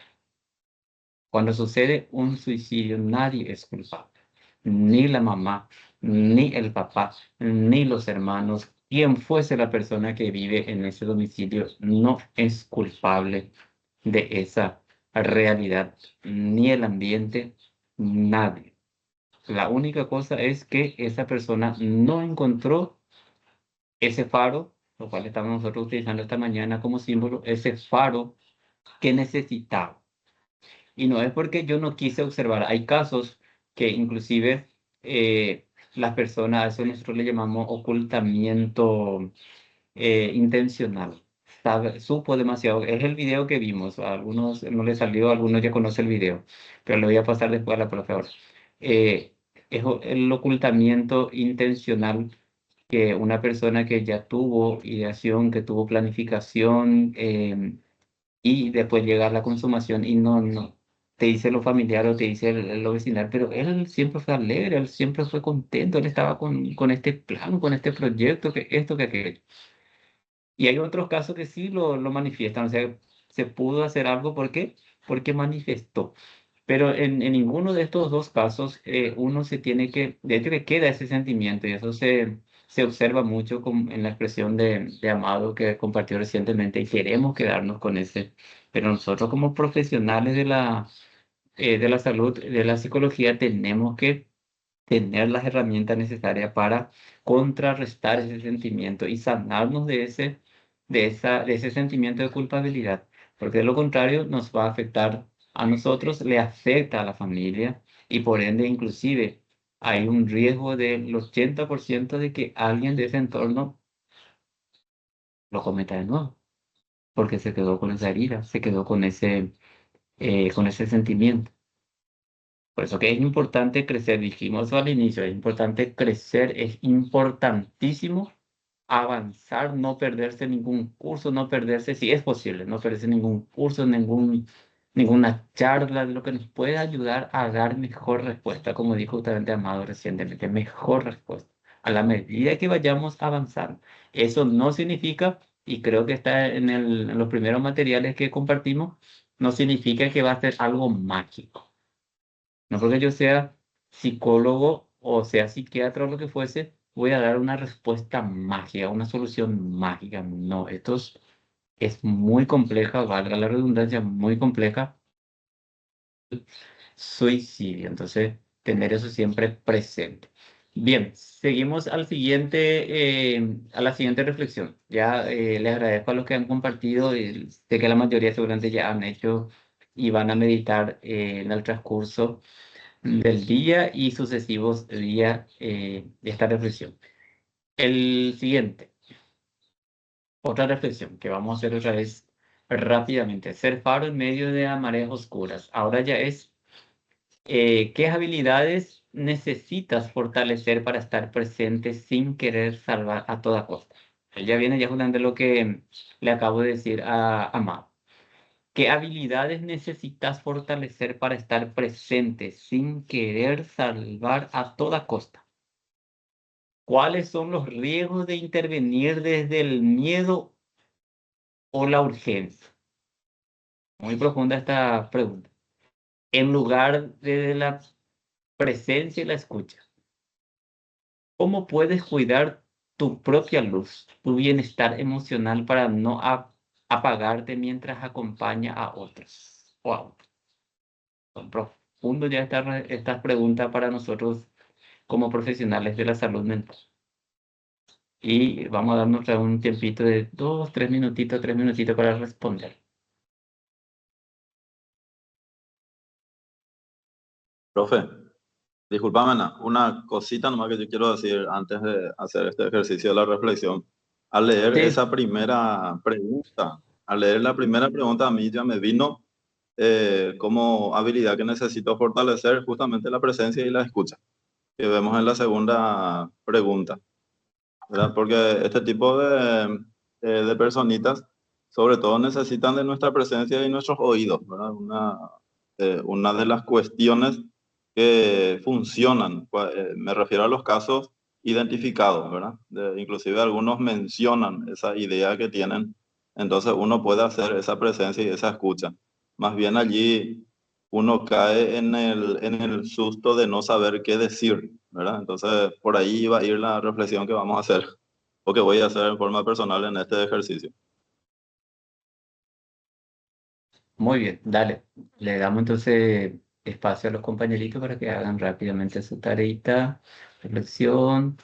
S2: Cuando sucede un suicidio, nadie es culpable. Ni la mamá, ni el papá, ni los hermanos. Quien fuese la persona que vive en ese domicilio no es culpable de esa realidad, ni el ambiente, nadie. La única cosa es que esa persona no encontró ese faro, lo cual estamos nosotros utilizando esta mañana como símbolo, ese faro que necesitaba. Y no es porque yo no quise observar. Hay casos que inclusive las personas, a eso nosotros le llamamos ocultamiento intencional. Supo demasiado. Es el video que vimos. A algunos no les salió, a algunos ya conocen el video. Pero le voy a pasar después a la profe ahora. Es el ocultamiento intencional que una persona que ya tuvo ideación, que tuvo planificación, y después llega la consumación y no te dice lo familiar o te dice lo vecinal, pero él siempre fue alegre, él siempre fue contento, él estaba con este plan, con este proyecto, que esto, que aquello. Y hay otros casos que sí lo manifiestan, o sea, se pudo hacer algo, ¿por qué? Porque manifestó. Pero en ninguno de estos dos casos uno se tiene que, de hecho que queda ese sentimiento y eso se observa mucho en la expresión de Amado que compartió recientemente y queremos quedarnos con ese. Pero nosotros como profesionales de la salud, de la psicología, tenemos que tener las herramientas necesarias para contrarrestar ese sentimiento y sanarnos de ese sentimiento de culpabilidad, porque de lo contrario nos va a afectar a nosotros, le afecta a la familia y por ende inclusive hay un riesgo del 80% de que alguien de ese entorno lo cometa de nuevo, porque se quedó con esa herida, se quedó con ese sentimiento. Por eso que es importante crecer, dijimos al inicio, es importante crecer, es importantísimo avanzar, no perderse ningún curso, no perderse, si es posible, no perderse ningún curso, ninguna charla, lo que nos pueda ayudar a dar mejor respuesta, como dijo justamente Amado recientemente, mejor respuesta, a la medida que vayamos avanzando. Eso no significa, y creo que está en los primeros materiales que compartimos, no significa que va a ser algo mágico. No porque yo sea psicólogo o sea psiquiatra o lo que fuese, voy a dar una respuesta mágica, una solución mágica. No, es muy compleja, valga la redundancia, muy compleja. Suicidio, entonces tener eso siempre presente. Bien, seguimos a la siguiente reflexión. Ya les agradezco a los que han compartido, sé que la mayoría seguramente ya han hecho y van a meditar en el transcurso del día y sucesivos días de esta reflexión. El siguiente, otra reflexión que vamos a hacer otra vez rápidamente. Ser faro en medio de mareas oscuras. Ahora ya es, ¿qué habilidades necesitas fortalecer para estar presente sin querer salvar a toda costa? Ya viene ya justamente lo que le acabo de decir a Amado. ¿Qué habilidades necesitas fortalecer para estar presente sin querer salvar a toda costa? ¿Cuáles son los riesgos de intervenir desde el miedo o la urgencia? Muy profunda esta pregunta. En lugar de la presencia y la escucha. ¿Cómo puedes cuidar tu propia luz, tu bienestar emocional para no apagarte mientras acompaña a otros? Wow. Son profundas ya estas preguntas para nosotros como profesionales de la salud mental. Y vamos a darnos un tiempito de 2, 3 minutitos para responder.
S10: Profe, discúlpame, Ana, una cosita nomás que yo quiero decir antes de hacer este ejercicio de la reflexión. Al leer
S2: Sí.
S10: esa primera pregunta, al leer la primera pregunta a mí ya me vino como habilidad que necesito fortalecer justamente la presencia y la escucha, que vemos en la segunda pregunta, ¿verdad? Porque este tipo de personitas sobre todo necesitan de nuestra presencia y nuestros oídos, ¿verdad? Una de las cuestiones que funcionan, me refiero a los casos identificados, ¿verdad? Inclusive algunos mencionan esa idea que tienen, entonces uno puede hacer esa presencia y esa escucha. Más bien allí uno cae en el susto de no saber qué decir, ¿verdad? Entonces, por ahí va a ir la reflexión que vamos a hacer, o que voy a hacer en forma personal en este ejercicio.
S2: Muy bien, dale. Le damos entonces espacio a los compañeritos para que hagan rápidamente su tareita, reflexión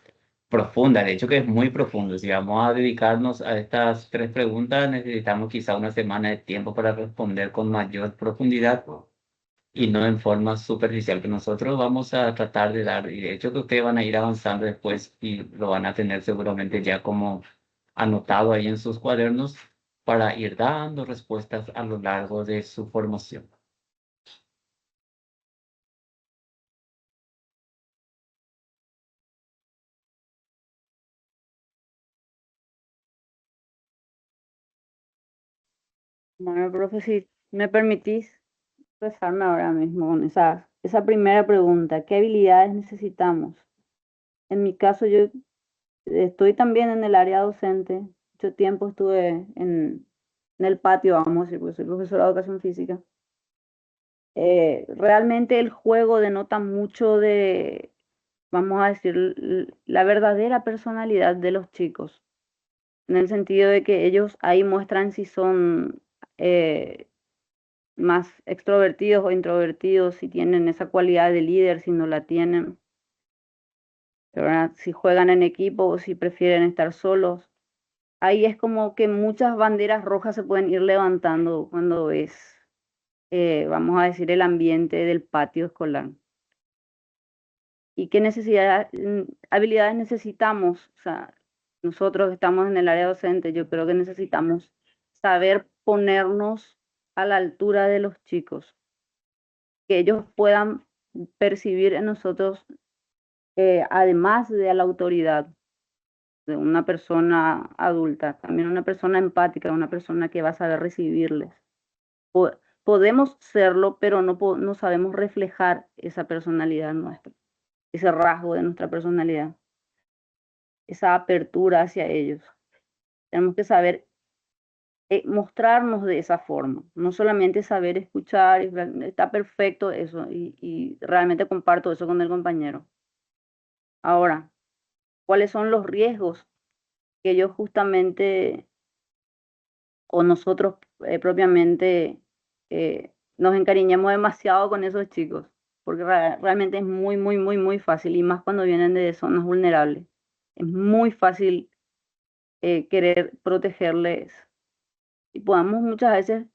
S2: profunda, de hecho que es muy profundo. Si vamos a dedicarnos a estas 3 preguntas, necesitamos quizá una semana de tiempo para responder con mayor profundidad y no en forma superficial, que nosotros vamos a tratar de dar, y de hecho que ustedes van a ir avanzando después y lo van a tener seguramente ya como anotado ahí en sus cuadernos para ir dando respuestas a lo largo de su formación.
S4: Bueno, profe, si me permitís expresarme ahora mismo con esa primera pregunta, ¿qué habilidades necesitamos? En mi caso, yo estoy también en el área docente, mucho tiempo estuve en el patio, vamos a decir, porque soy profesora de educación física. Realmente el juego denota mucho de, vamos a decir, la verdadera personalidad de los chicos, en el sentido de que ellos ahí muestran si son más extrovertidos o introvertidos, si tienen esa cualidad de líder, si no la tienen, ¿verdad? Si juegan en equipo o si prefieren estar solos. Ahí es como que muchas banderas rojas se pueden ir levantando cuando ves, vamos a decir, el ambiente del patio escolar. ¿Y qué habilidades necesitamos? O sea, nosotros que estamos en el área docente, yo creo que necesitamos saber ponernos a la altura de los chicos, que ellos puedan percibir en nosotros, además de la autoridad de una persona adulta, también una persona empática, una persona que va a saber recibirles. Podemos serlo, pero no sabemos reflejar esa personalidad nuestra, ese rasgo de nuestra personalidad, esa apertura hacia ellos. Tenemos que saber mostrarnos de esa forma, no solamente saber escuchar, está perfecto eso, y realmente comparto eso con el compañero. Ahora, ¿cuáles son los riesgos que ellos justamente, o nosotros propiamente, nos encariñamos demasiado con esos chicos? Porque realmente es muy, muy, muy, muy fácil, y más cuando vienen de zonas vulnerables. Es muy fácil querer protegerles, y podamos muchas veces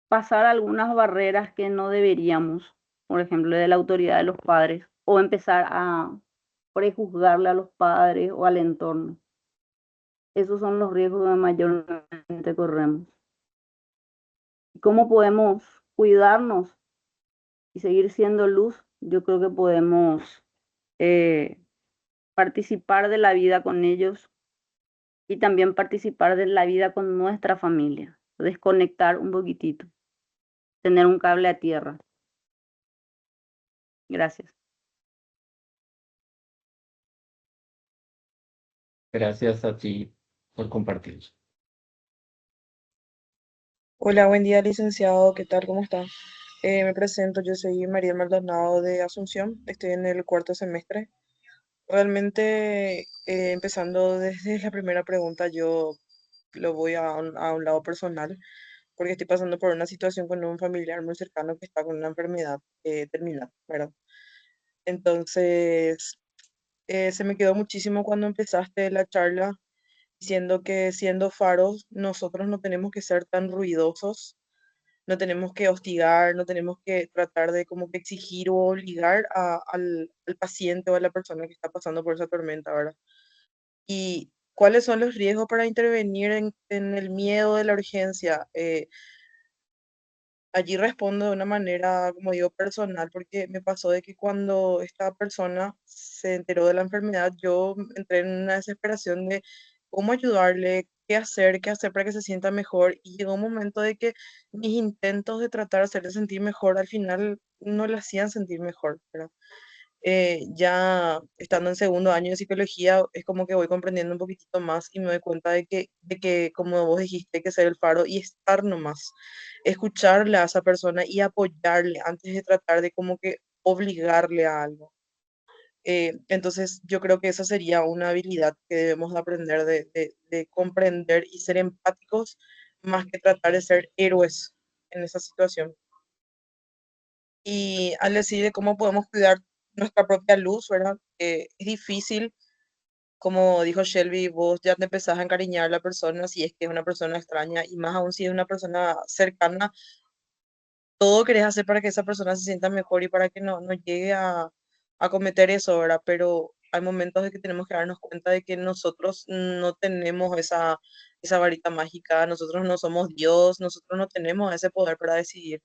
S4: pasar algunas barreras que no deberíamos, por ejemplo, de la autoridad de los padres, o empezar a prejuzgarle a los padres o al entorno. Esos son los riesgos que mayormente corremos. ¿Cómo podemos cuidarnos y seguir siendo luz? Yo creo que podemos participar de la vida con ellos, y también participar de la vida con nuestra familia, desconectar un poquitito, tener un cable a tierra. Gracias.
S2: Gracias a ti por compartir.
S8: Hola, buen día, licenciado. ¿Qué tal? ¿Cómo está? Me presento, yo soy María Maldonado de Asunción, estoy en el 4º semestre. Realmente, empezando desde la primera pregunta, yo lo voy a un lado personal, porque estoy pasando por una situación con un familiar muy cercano que está con una enfermedad terminal, ¿verdad? Entonces, se me quedó muchísimo cuando empezaste la charla diciendo que siendo faros, nosotros no tenemos que ser tan ruidosos, no tenemos que hostigar, no tenemos que tratar de como que exigir o obligar al paciente o a la persona que está pasando por esa tormenta, ¿verdad? ¿Y cuáles son los riesgos para intervenir en el miedo de la urgencia? Allí respondo de una manera, como digo, personal, porque me pasó de que cuando esta persona se enteró de la enfermedad, yo entré en una desesperación de cómo ayudarle, qué hacer para que se sienta mejor. Y llegó un momento de que mis intentos de tratar de hacerle sentir mejor, al final no le hacían sentir mejor, ¿verdad? Ya estando en segundo año de psicología, es como que voy comprendiendo un poquitito más y me doy cuenta de que, como vos dijiste, hay que ser el faro y estar nomás, escucharle a esa persona y apoyarle antes de tratar de como que obligarle a algo. Entonces, yo creo que esa sería una habilidad que debemos de aprender de comprender y ser empáticos más que tratar de ser héroes en esa situación. Y al decir de cómo podemos cuidar nuestra propia luz, ¿verdad? Es difícil, como dijo Shelby, vos ya te empezás a encariñar a la persona si es que es una persona extraña y más aún si es una persona cercana, todo querés hacer para que esa persona se sienta mejor y para que no llegue a cometer eso, ¿verdad? Pero hay momentos de que tenemos que darnos cuenta de que nosotros no tenemos esa varita mágica, nosotros no somos Dios, nosotros no tenemos ese poder para decidir.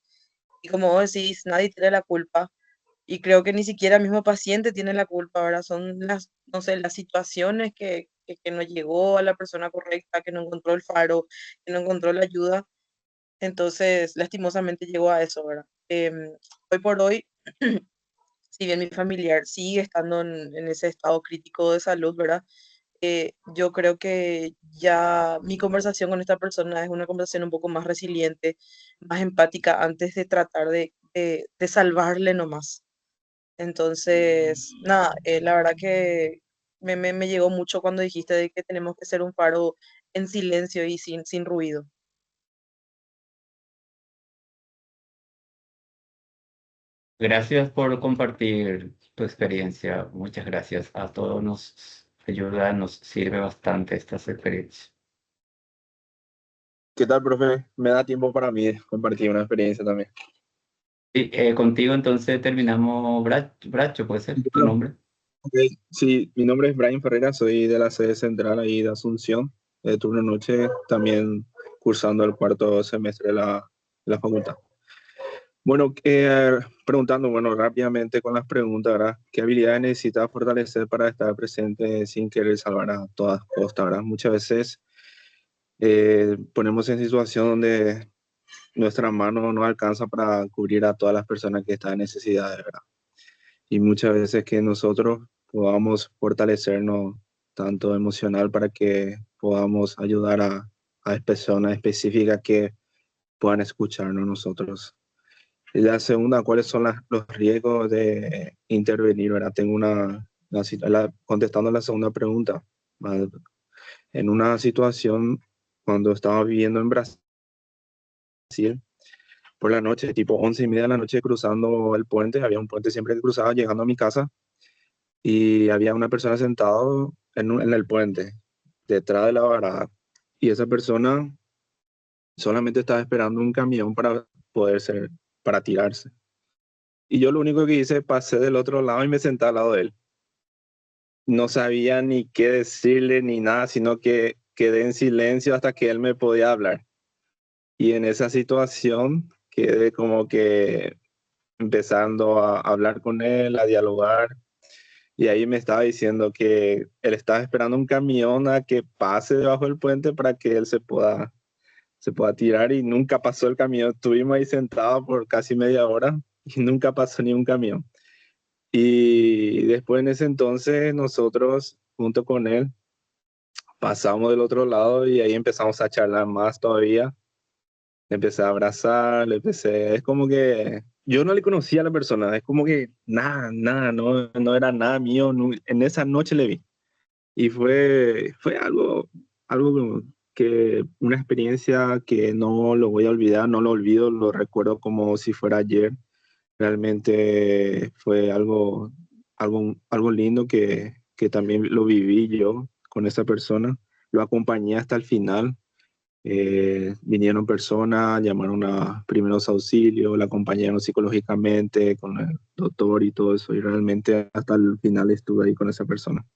S8: Y como vos decís, nadie tiene la culpa. Y creo que ni siquiera el mismo paciente tiene la culpa, ¿verdad? Son las, no sé, las situaciones que no llegó a la persona correcta, que no encontró el faro, que no encontró la ayuda. Entonces, lastimosamente llegó a eso, ¿verdad? Hoy por hoy, si bien mi familiar sigue estando en ese estado crítico de salud, ¿verdad? Yo creo que ya mi conversación con esta persona es una conversación un poco más resiliente, más empática, antes de tratar de salvarle nomás. Entonces, nada, la verdad que me llegó mucho cuando dijiste de que tenemos que ser un faro en silencio y sin ruido.
S2: Gracias por compartir tu experiencia. Muchas gracias. A todos nos ayuda, nos sirve bastante estas experiencias.
S12: ¿Qué tal, profe? Me da tiempo para mí compartir una experiencia también.
S2: Y, contigo entonces terminamos, Bracho, ¿puede ser tu
S12: Bueno,
S2: nombre?
S12: ok, sí, mi nombre es Brian Ferreira, soy de la sede central ahí de Asunción, de turno noche, también cursando el cuarto semestre de la facultad. Bueno, preguntando, bueno, rápidamente con las preguntas, ¿verdad? ¿Qué habilidades necesita fortalecer para estar presente sin querer salvar a todas costas, ¿verdad? Muchas veces ponemos en situación donde nuestra mano no alcanza para cubrir a todas las personas que están en necesidad, ¿verdad? Y muchas veces que nosotros podamos fortalecernos tanto emocional para que podamos ayudar a personas específicas que puedan escucharnos nosotros. Y la segunda, ¿cuáles son los riesgos de intervenir? ¿Verdad? Tengo contestando la segunda pregunta, ¿vale? En una situación cuando estaba viviendo en Brasil, por la noche, tipo 11:30 de la noche, cruzando el puente, había un puente siempre que cruzaba llegando a mi casa, y había una persona sentado en el puente, detrás de la varada, y esa persona solamente estaba esperando un camión para tirarse. Y yo lo único que hice, pasé del otro lado y me senté al lado de él. No sabía ni qué decirle ni nada, sino que quedé en silencio hasta que él me podía hablar. Y en esa situación quedé como que empezando a hablar con él, a dialogar. Y ahí me estaba diciendo que él estaba esperando un camión a que pase debajo del puente para que él se pueda tirar, y nunca pasó el camión. Estuvimos ahí sentados por casi media hora y nunca pasó ni un camión. Y después en ese entonces nosotros, junto con él, pasamos del otro lado y ahí empezamos a charlar más todavía. Le empecé a abrazar, es como que yo no le conocía a la persona, es como que nada, nada, no era nada mío, en esa noche le vi. Y fue algo una experiencia que no lo voy a olvidar, no lo olvido, lo recuerdo como si fuera ayer. Realmente fue algo lindo que también lo viví yo con esa persona. Lo acompañé hasta el final. Vinieron personas, llamaron a primeros auxilios, la acompañaron psicológicamente con el doctor y todo eso, y realmente hasta el final estuve ahí con esa persona.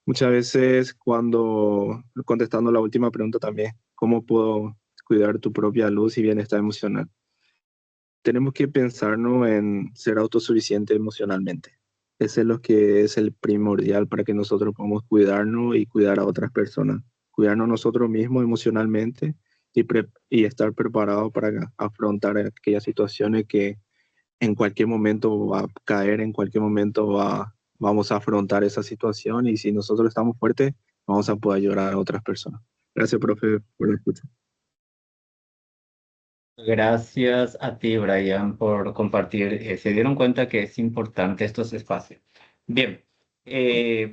S12: Muchas veces contestando la última pregunta también, ¿cómo puedo cuidar tu propia luz y bienestar emocional? Tenemos que pensarnos en ser autosuficiente emocionalmente. Ese es lo que es el primordial para que nosotros podamos cuidarnos y cuidar a otras personas. Cuidarnos nosotros mismos emocionalmente y estar preparados para afrontar aquellas situaciones que en cualquier momento va a caer, en cualquier momento vamos a afrontar esa situación y si nosotros estamos fuertes, vamos a poder ayudar a otras personas. Gracias, profe, por la escucha.
S2: Gracias a ti, Brian, por compartir. Se dieron cuenta que es importante estos espacios. Bien,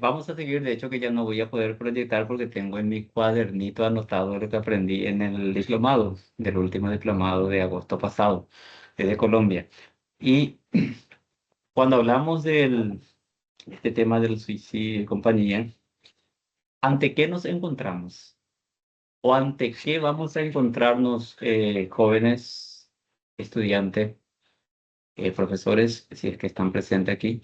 S2: vamos a seguir. De hecho, que ya no voy a poder proyectar porque tengo en mi cuadernito anotado lo que aprendí en el diplomado, del último diplomado de agosto pasado, de Colombia. Y cuando hablamos de este tema del suicidio y compañía, ¿ante qué nos encontramos? ¿O ante qué vamos a encontrarnos, jóvenes, estudiantes, profesores, si es que están presentes aquí?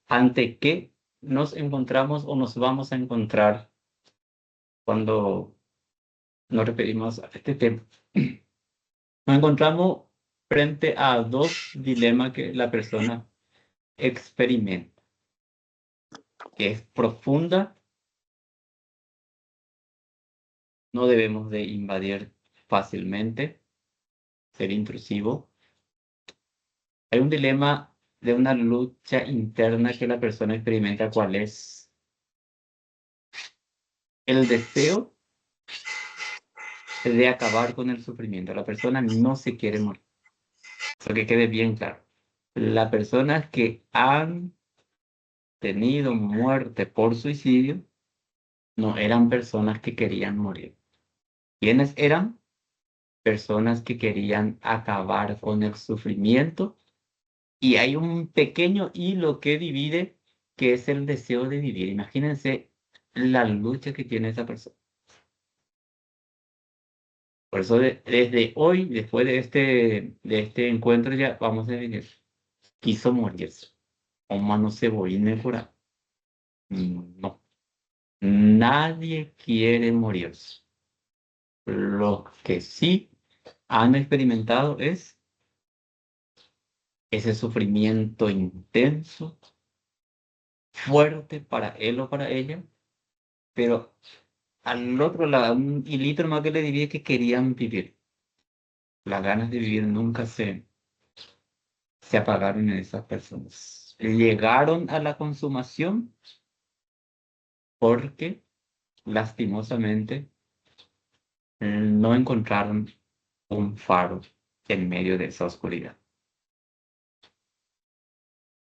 S2: ¿Ante qué nos encontramos o nos vamos a encontrar cuando nos referimos a este tema? Nos encontramos frente a dos dilemas que la persona experimenta, que es profunda. No debemos de invadir fácilmente, ser intrusivo. Hay un dilema de una lucha interna que la persona experimenta, ¿cuál es? El deseo de acabar con el sufrimiento. La persona no se quiere morir. Eso que quede bien claro. Las personas que han tenido muerte por suicidio no eran personas que querían morir. ¿Quiénes eran? Personas que querían acabar con el sufrimiento. Y hay un pequeño hilo que divide, que es el deseo de vivir. Imagínense la lucha que tiene esa persona. Por eso desde hoy, después de este encuentro, ya vamos a decir, quiso morirse. Oma no se voy a curar. No. Nadie quiere morirse. Lo que sí han experimentado es ese sufrimiento intenso, fuerte para él o para ella, pero al otro lado, un hilito más que le divide que querían vivir. Las ganas de vivir nunca se apagaron en esas personas. Llegaron a la consumación porque, lastimosamente, no encontraron un faro en medio de esa oscuridad.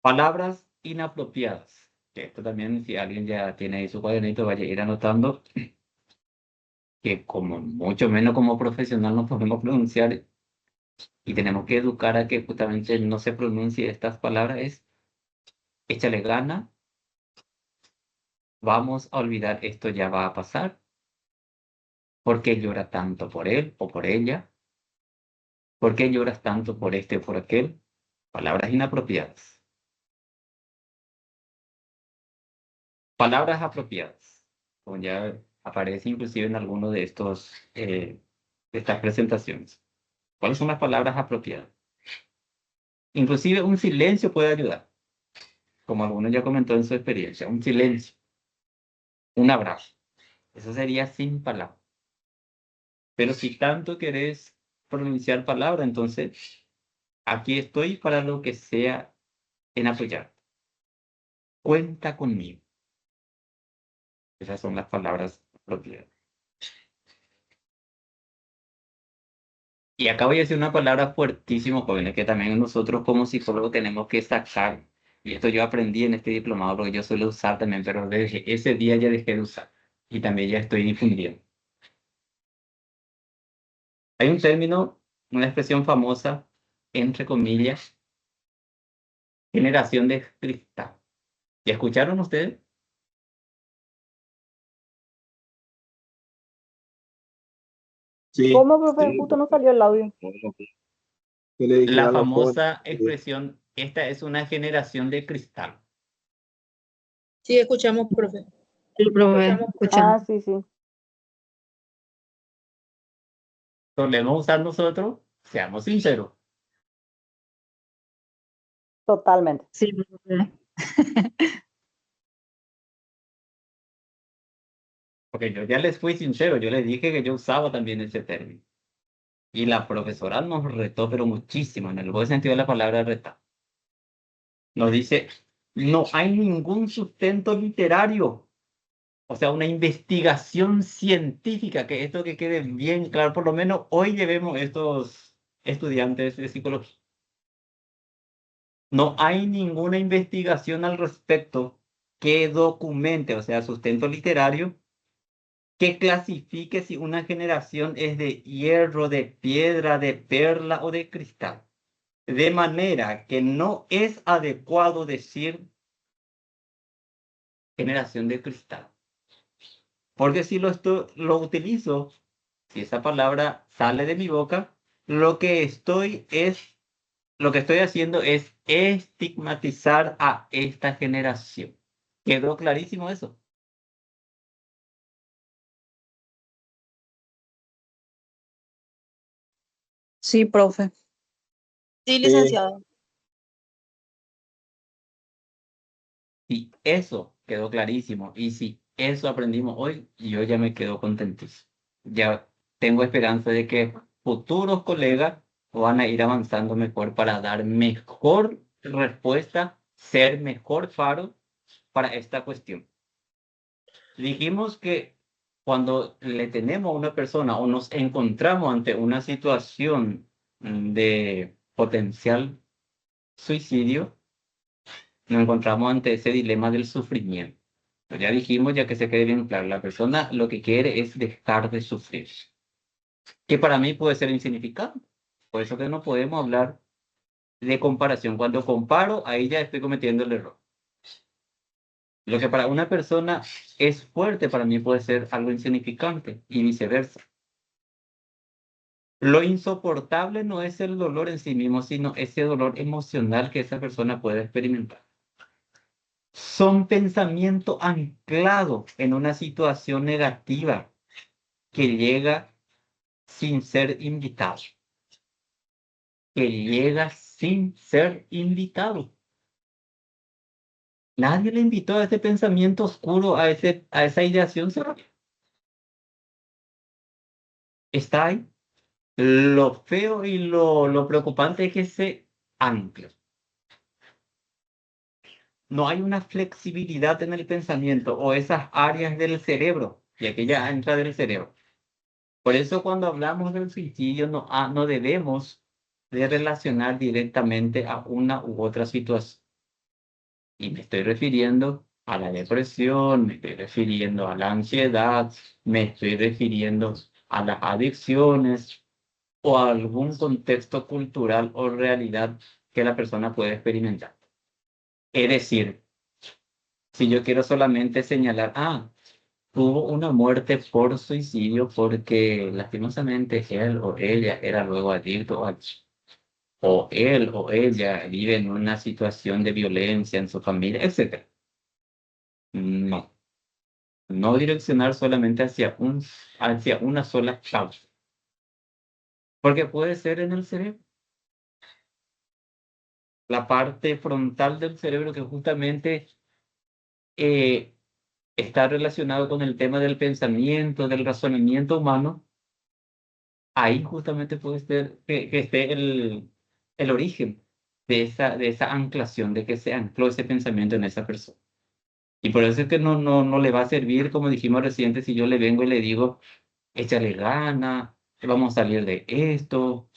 S2: Palabras inapropiadas. Que esto también, si alguien ya tiene ahí su cuadernito, vaya a ir anotando que como mucho menos como profesional no podemos pronunciar y tenemos que educar a que justamente no se pronuncie estas palabras. Es échale gana, vamos a olvidar, esto ya va a pasar. ¿Por qué llora tanto por él o por ella? ¿Por qué lloras tanto por este o por aquel? Palabras inapropiadas. Palabras apropiadas, como ya aparece inclusive en alguno de estas presentaciones. ¿Cuáles son las palabras apropiadas? Inclusive un silencio puede ayudar, como alguno ya comentó en su experiencia. Un silencio, un abrazo. Eso sería sin palabras. Pero si tanto querés pronunciar palabra, entonces aquí estoy para lo que sea en apoyar. Cuenta conmigo. Esas son las palabras apropiadas. Y acá voy a decir una palabra fuertísima, jóvenes, que también nosotros como psicólogos tenemos que sacar. Y esto yo aprendí en este diplomado porque yo suelo usar también, pero desde ese día ya dejé de usar. Y también ya estoy difundiendo. Hay un término, una expresión famosa, entre comillas, generación de cristal. ¿Ya escucharon ustedes?
S12: Sí,
S4: ¿Cómo, profe?
S12: sí,
S4: Justo no salió el audio.
S12: yo le dije
S2: La
S12: a los jóvenes
S2: famosa expresión, esta es una generación de cristal.
S7: Sí, escuchamos, profe.
S5: Sí, profe, escuchamos.
S4: Ah, sí, sí.
S2: Solemos usar nosotros, seamos sinceros.
S4: Totalmente.
S5: Sí, profe.
S2: Porque yo ya les fui sincero, yo les dije que yo usaba también ese término. Y la profesora nos retó, pero muchísimo, en el buen sentido de la palabra retar. Nos dice, no hay ningún sustento literario, o sea, una investigación científica, que esto que quede bien claro, por lo menos hoy llevemos estos estudiantes de psicología. No hay ninguna investigación al respecto que documente, o sea, sustento literario, que clasifique si una generación es de hierro, de piedra, de perla o de cristal. De manera que no es adecuado decir generación de cristal. Porque si lo utilizo, si esa palabra sale de mi boca, lo que estoy haciendo es estigmatizar a esta generación. ¿Quedó clarísimo eso?
S5: Sí, profe.
S8: Sí, licenciado.
S2: Si eso quedó clarísimo y si eso aprendimos hoy, yo ya me quedo contentísimo. Ya tengo esperanza de que futuros colegas van a ir avanzando mejor para dar mejor respuesta, ser mejor faro para esta cuestión. Dijimos que cuando le tenemos a una persona o nos encontramos ante una situación de potencial suicidio, nos encontramos ante ese dilema del sufrimiento. Pero ya dijimos, ya que se quede bien claro, la persona lo que quiere es dejar de sufrir, que para mí puede ser insignificante. Por eso que no podemos hablar de comparación. Cuando comparo, ahí ya estoy cometiendo el error. Lo que para una persona es fuerte, para mí puede ser algo insignificante y viceversa. Lo insoportable no es el dolor en sí mismo, sino ese dolor emocional que esa persona puede experimentar. Son pensamientos anclados en una situación negativa que llega sin ser invitado. Que llega sin ser invitado. Nadie le invitó a ese pensamiento oscuro, a esa ideación cerrada. Está ahí. Lo feo y lo preocupante es que se ancla. No hay una flexibilidad en el pensamiento o esas áreas del cerebro, y aquella entra del cerebro. Por eso cuando hablamos del suicidio no debemos de relacionar directamente a una u otra situación. Y me estoy refiriendo a la depresión, me estoy refiriendo a la ansiedad, me estoy refiriendo a las adicciones o a algún contexto cultural o realidad que la persona puede experimentar. Es decir, si yo quiero solamente señalar, tuvo una muerte por suicidio porque lastimosamente él o ella era luego adicto o él o ella vive en una situación de violencia en su familia, etc. No, no direccionar solamente hacia una sola causa, porque puede ser en el cerebro. La parte frontal del cerebro que justamente está relacionado con el tema del pensamiento, del razonamiento humano, ahí justamente puede ser que esté el origen de esa anclación, de que se ancló ese pensamiento en esa persona. Y por eso es que no le va a servir, como dijimos reciente, si yo le vengo y le digo, échale gana, vamos a salir de esto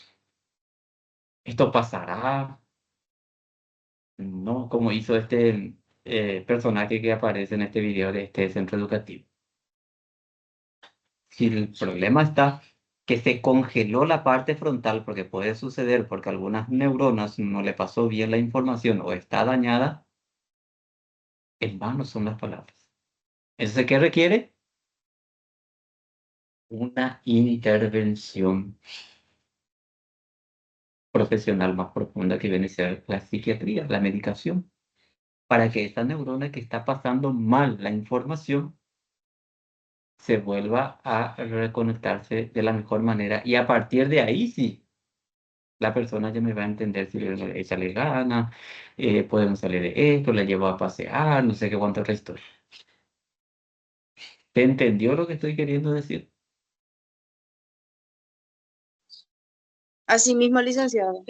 S2: pasará, ¿no? Como hizo este personaje que aparece en este video de este centro educativo. Si el problema está que se congeló la parte frontal, porque puede suceder porque algunas neuronas no le pasó bien la información o está dañada, en vano son las palabras. ¿Eso qué requiere? Una intervención profesional más profunda que viene a ser la psiquiatría, la medicación, para que esa neurona que está pasando mal la información se vuelva a reconectarse de la mejor manera y a partir de ahí sí, la persona ya me va a entender si le échale gana, podemos salir de esto, la llevo a pasear, no sé qué cuánta otra historia. ¿Te entendió lo que estoy queriendo decir?
S8: Así mismo, licenciado.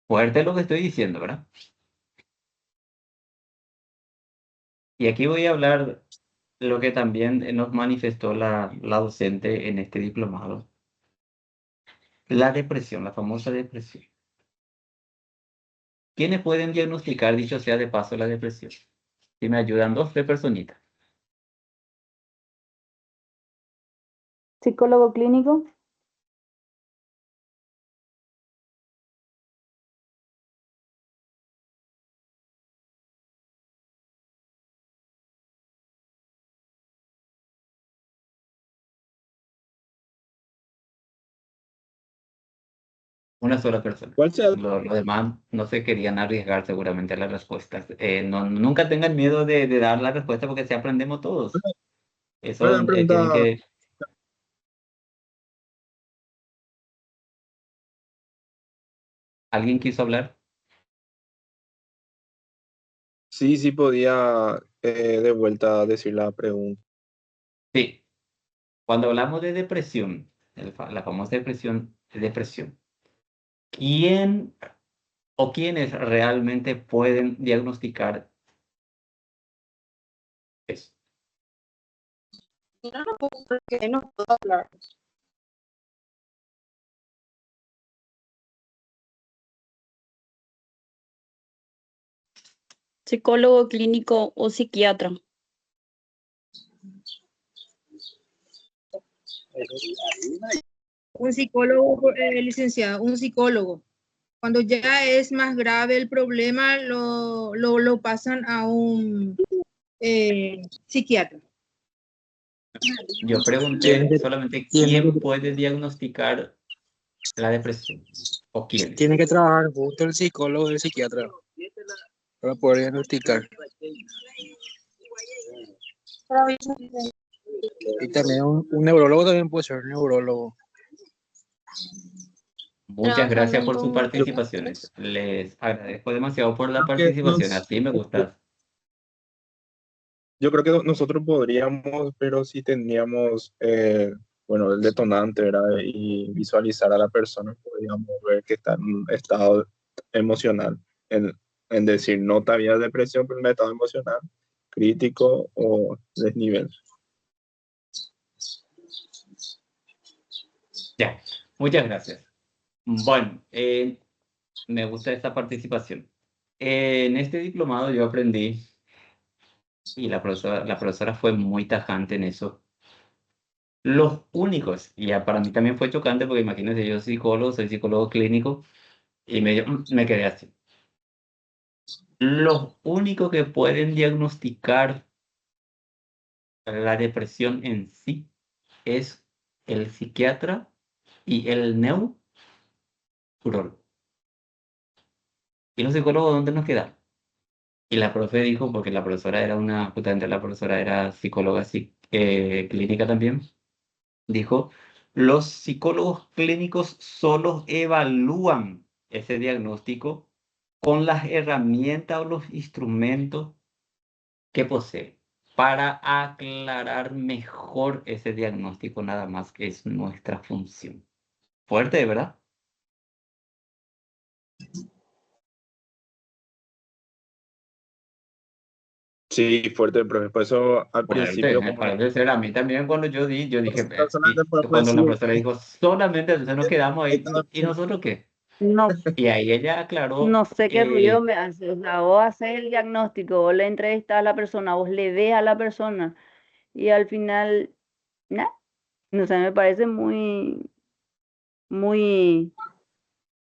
S2: Fuerte lo que estoy diciendo, ¿verdad? Y aquí voy a hablar lo que también nos manifestó la docente en este diplomado. La depresión, la famosa depresión. ¿Quiénes pueden diagnosticar, dicho sea de paso, la depresión? Si me ayudan 2, 3 personitas.
S4: ¿Psicólogo clínico?
S2: Una sola persona.
S12: ¿Cuál sea?
S2: Los demás no se querían arriesgar seguramente a las respuestas. Nunca tengan miedo de dar la respuesta porque si aprendemos todos. Eso
S12: Una
S2: tienen
S12: pregunta.
S2: que... ¿Alguien quiso hablar?
S12: Sí, podía de vuelta decir la pregunta.
S2: Sí. Cuando hablamos de depresión, la famosa depresión, ¿quién o quiénes realmente pueden diagnosticar eso?
S8: No, porque no puedo hablar.
S13: Psicólogo clínico o psiquiatra.
S7: Un psicólogo, licenciado, un psicólogo. Cuando ya es más grave el problema, lo pasan a un psiquiatra.
S2: Yo pregunté solamente quién puede diagnosticar la depresión o quiénes.
S14: Tiene que trabajar justo el psicólogo y el psiquiatra para poder diagnosticar. Y también un neurólogo también puede ser neurólogo.
S2: Muchas gracias por sus
S6: Trabajando en
S2: participaciones. Les agradezco demasiado por la
S12: Que
S2: participación. Así me gusta.
S12: Yo creo que nosotros podríamos, pero si tendríamos, bueno, el detonante, ¿verdad? Y visualizar a la persona, podríamos ver que está en un estado emocional, en decir, no todavía depresión, pero un estado emocional crítico o desnivel.
S2: Ya, muchas gracias. Bueno, me gusta esta participación. En este diplomado yo aprendí, y la profesora fue muy tajante en eso. Los únicos, y para mí también fue chocante porque imagínense, yo soy psicólogo clínico, y me quedé así. Los únicos que pueden diagnosticar la depresión en sí es el psiquiatra y el neurólogo. ¿Y los psicólogos dónde nos quedan? Y la profe dijo, porque la profesora era justamente la profesora era psicóloga clínica también, dijo, los psicólogos clínicos solo evalúan ese diagnóstico con las herramientas o los instrumentos que poseen para aclarar mejor ese diagnóstico, nada más que es nuestra función. Fuerte, ¿verdad?
S12: Sí, fuerte, profe. Por eso al principio,
S2: Me
S12: como
S2: parece ser a mí también cuando yo dije,
S12: solamente por
S2: cuando la
S12: decir,
S2: profesora dijo, solamente entonces nos quedamos ahí, ¿y nosotros qué?
S4: No,
S2: Y ahí ella aclaró,
S4: no sé qué ruido me hace. O sea, vos haces el diagnóstico, vos le entrevistas a la persona, vos le ves a la persona y al final, nada. No sé, me parece muy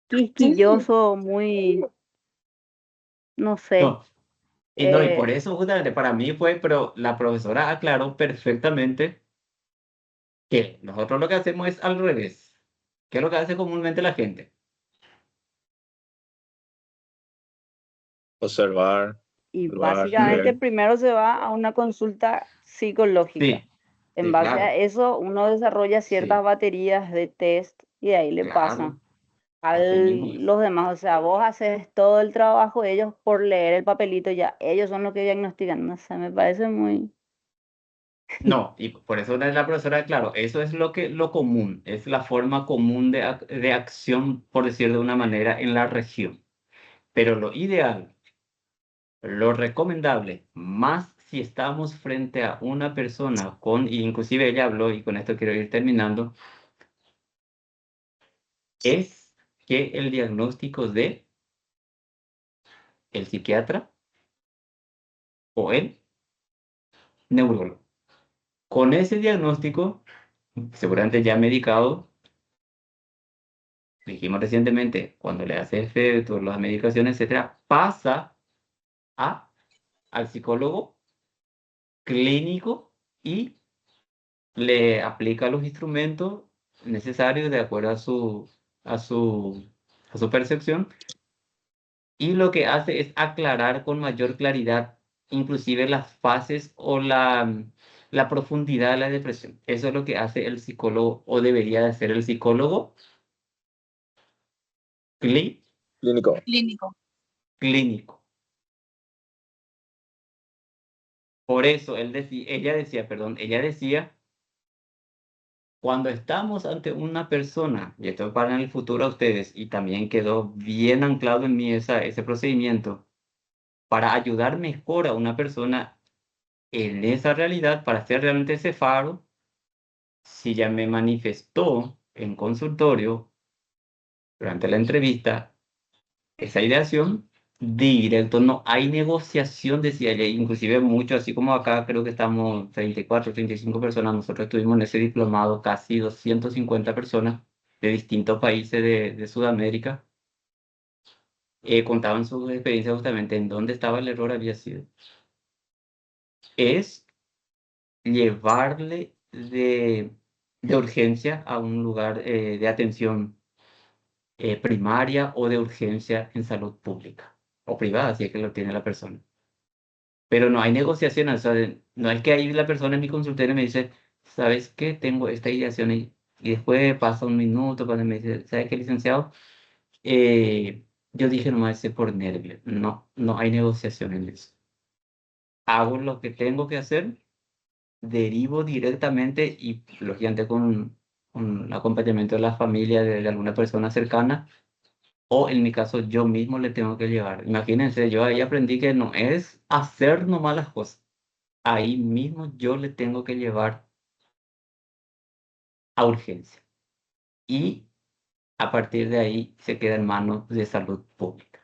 S4: quisquilloso, muy, no sé.
S2: no, y no, y por eso justamente para mí fue, pero la profesora aclaró perfectamente que nosotros lo que hacemos es al revés. ¿Qué es lo que hace comúnmente la gente?
S12: observar,
S4: Y
S12: evaluar,
S4: básicamente
S12: ver.
S4: primero se va a una consulta psicológica.
S2: Sí,
S4: En
S2: sí,
S4: base a
S2: claro,
S4: eso, uno desarrolla ciertas
S2: sí,
S4: baterías de test y de ahí le pasan
S2: claro,
S4: a
S2: así mismo es.
S4: los demás. O sea, vos haces todo el trabajo, ellos por leer el papelito ya, ellos son los que diagnostican. No sé, me parece muy...
S2: No, y por eso la profesora, claro, eso es lo común, es la forma común de acción, por decir de una manera, en la región. Pero lo ideal, lo recomendable, más si estamos frente a una persona con, y inclusive ella habló, y con esto quiero ir terminando, es que el diagnóstico de el psiquiatra o el neurólogo. Con ese diagnóstico, seguramente ya medicado, dijimos recientemente, cuando le hace efecto las medicaciones, etcétera, pasa al psicólogo clínico y le aplica los instrumentos necesarios de acuerdo a su, a su percepción, y lo que hace es aclarar con mayor claridad inclusive las fases o la profundidad de la depresión. Eso es lo que hace el psicólogo, o debería de hacer el psicólogo
S12: Clínico.
S13: Clínico.
S2: clínico. Por eso ella decía, cuando estamos ante una persona, y esto para en el futuro a ustedes, y también quedó bien anclado en mí ese procedimiento, para ayudar mejor a una persona en esa realidad, para hacer realmente ese faro, si ya me manifestó en consultorio, durante la entrevista, esa ideación, directo, no hay negociación, decía ella, inclusive mucho, así como acá creo que estamos 34, 35 personas, nosotros estuvimos en ese diplomado, casi 250 personas de distintos países de Sudamérica, contaban sus experiencias justamente en dónde estaba el error había sido. Es llevarle de urgencia a un lugar de atención primaria o de urgencia en salud pública o privada, si es que lo tiene la persona. Pero no hay negociación, o sea, no es que ahí la persona en mi consultorio me dice, ¿sabes qué? Tengo esta ideación y después pasa un minuto cuando me dice, ¿sabes qué, licenciado? Yo dije nomás ese por nervio. No, no hay negociación en eso. Hago lo que tengo que hacer, derivo directamente y lógicamente con un acompañamiento de la familia, de alguna persona cercana, o en mi caso yo mismo le tengo que llevar. Imagínense, yo ahí aprendí que no es hacer nomás las cosas. Ahí mismo yo le tengo que llevar a urgencia. Y a partir de ahí se queda en manos de salud pública.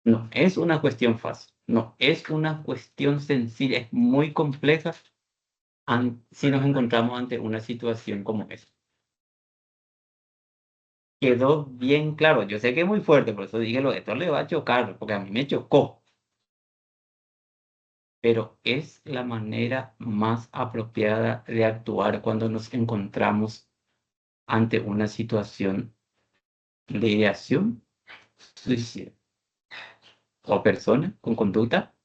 S2: No es una cuestión fácil, no es una cuestión sencilla, es muy compleja si nos encontramos ante una situación como esta. Quedó bien claro, yo sé que es muy fuerte, por eso dije, esto le va a chocar, porque a mí me chocó. Pero es la manera más apropiada de actuar cuando nos encontramos ante una situación de ideación suicida o persona con conducta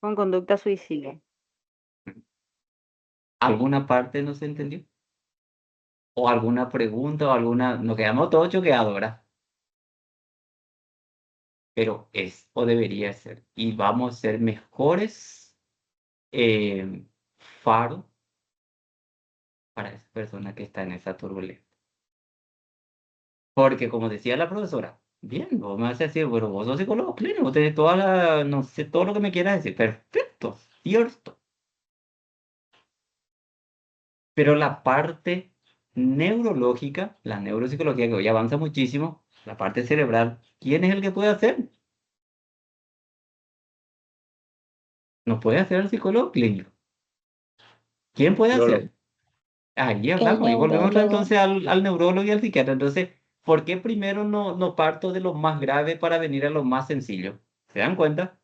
S4: Con conducta suicida.
S2: ¿Alguna parte no se entendió? ¿O alguna pregunta o alguna? Nos quedamos todos choqueados, ¿verdad? Pero es o debería ser. Y vamos a ser mejores faros para esa persona que está en esa turbulencia. Porque como decía la profesora, bien, vos me vas a decir, bueno, vos sos psicólogo clínico, vos tenés toda no sé, todo lo que me quieras decir. Perfecto, cierto. Pero la parte neurológica, la neuropsicología que hoy avanza muchísimo, la parte cerebral, ¿quién es el que puede hacer? No puede hacer el psicólogo clínico. ¿Quién puede hacer? Ahí
S13: El
S2: hablamos y volvemos otra vez
S13: neurólogo.
S2: entonces al neurólogo y al psiquiatra. Entonces, ¿por qué primero no parto de lo más grave para venir a lo más sencillo? ¿Se dan cuenta?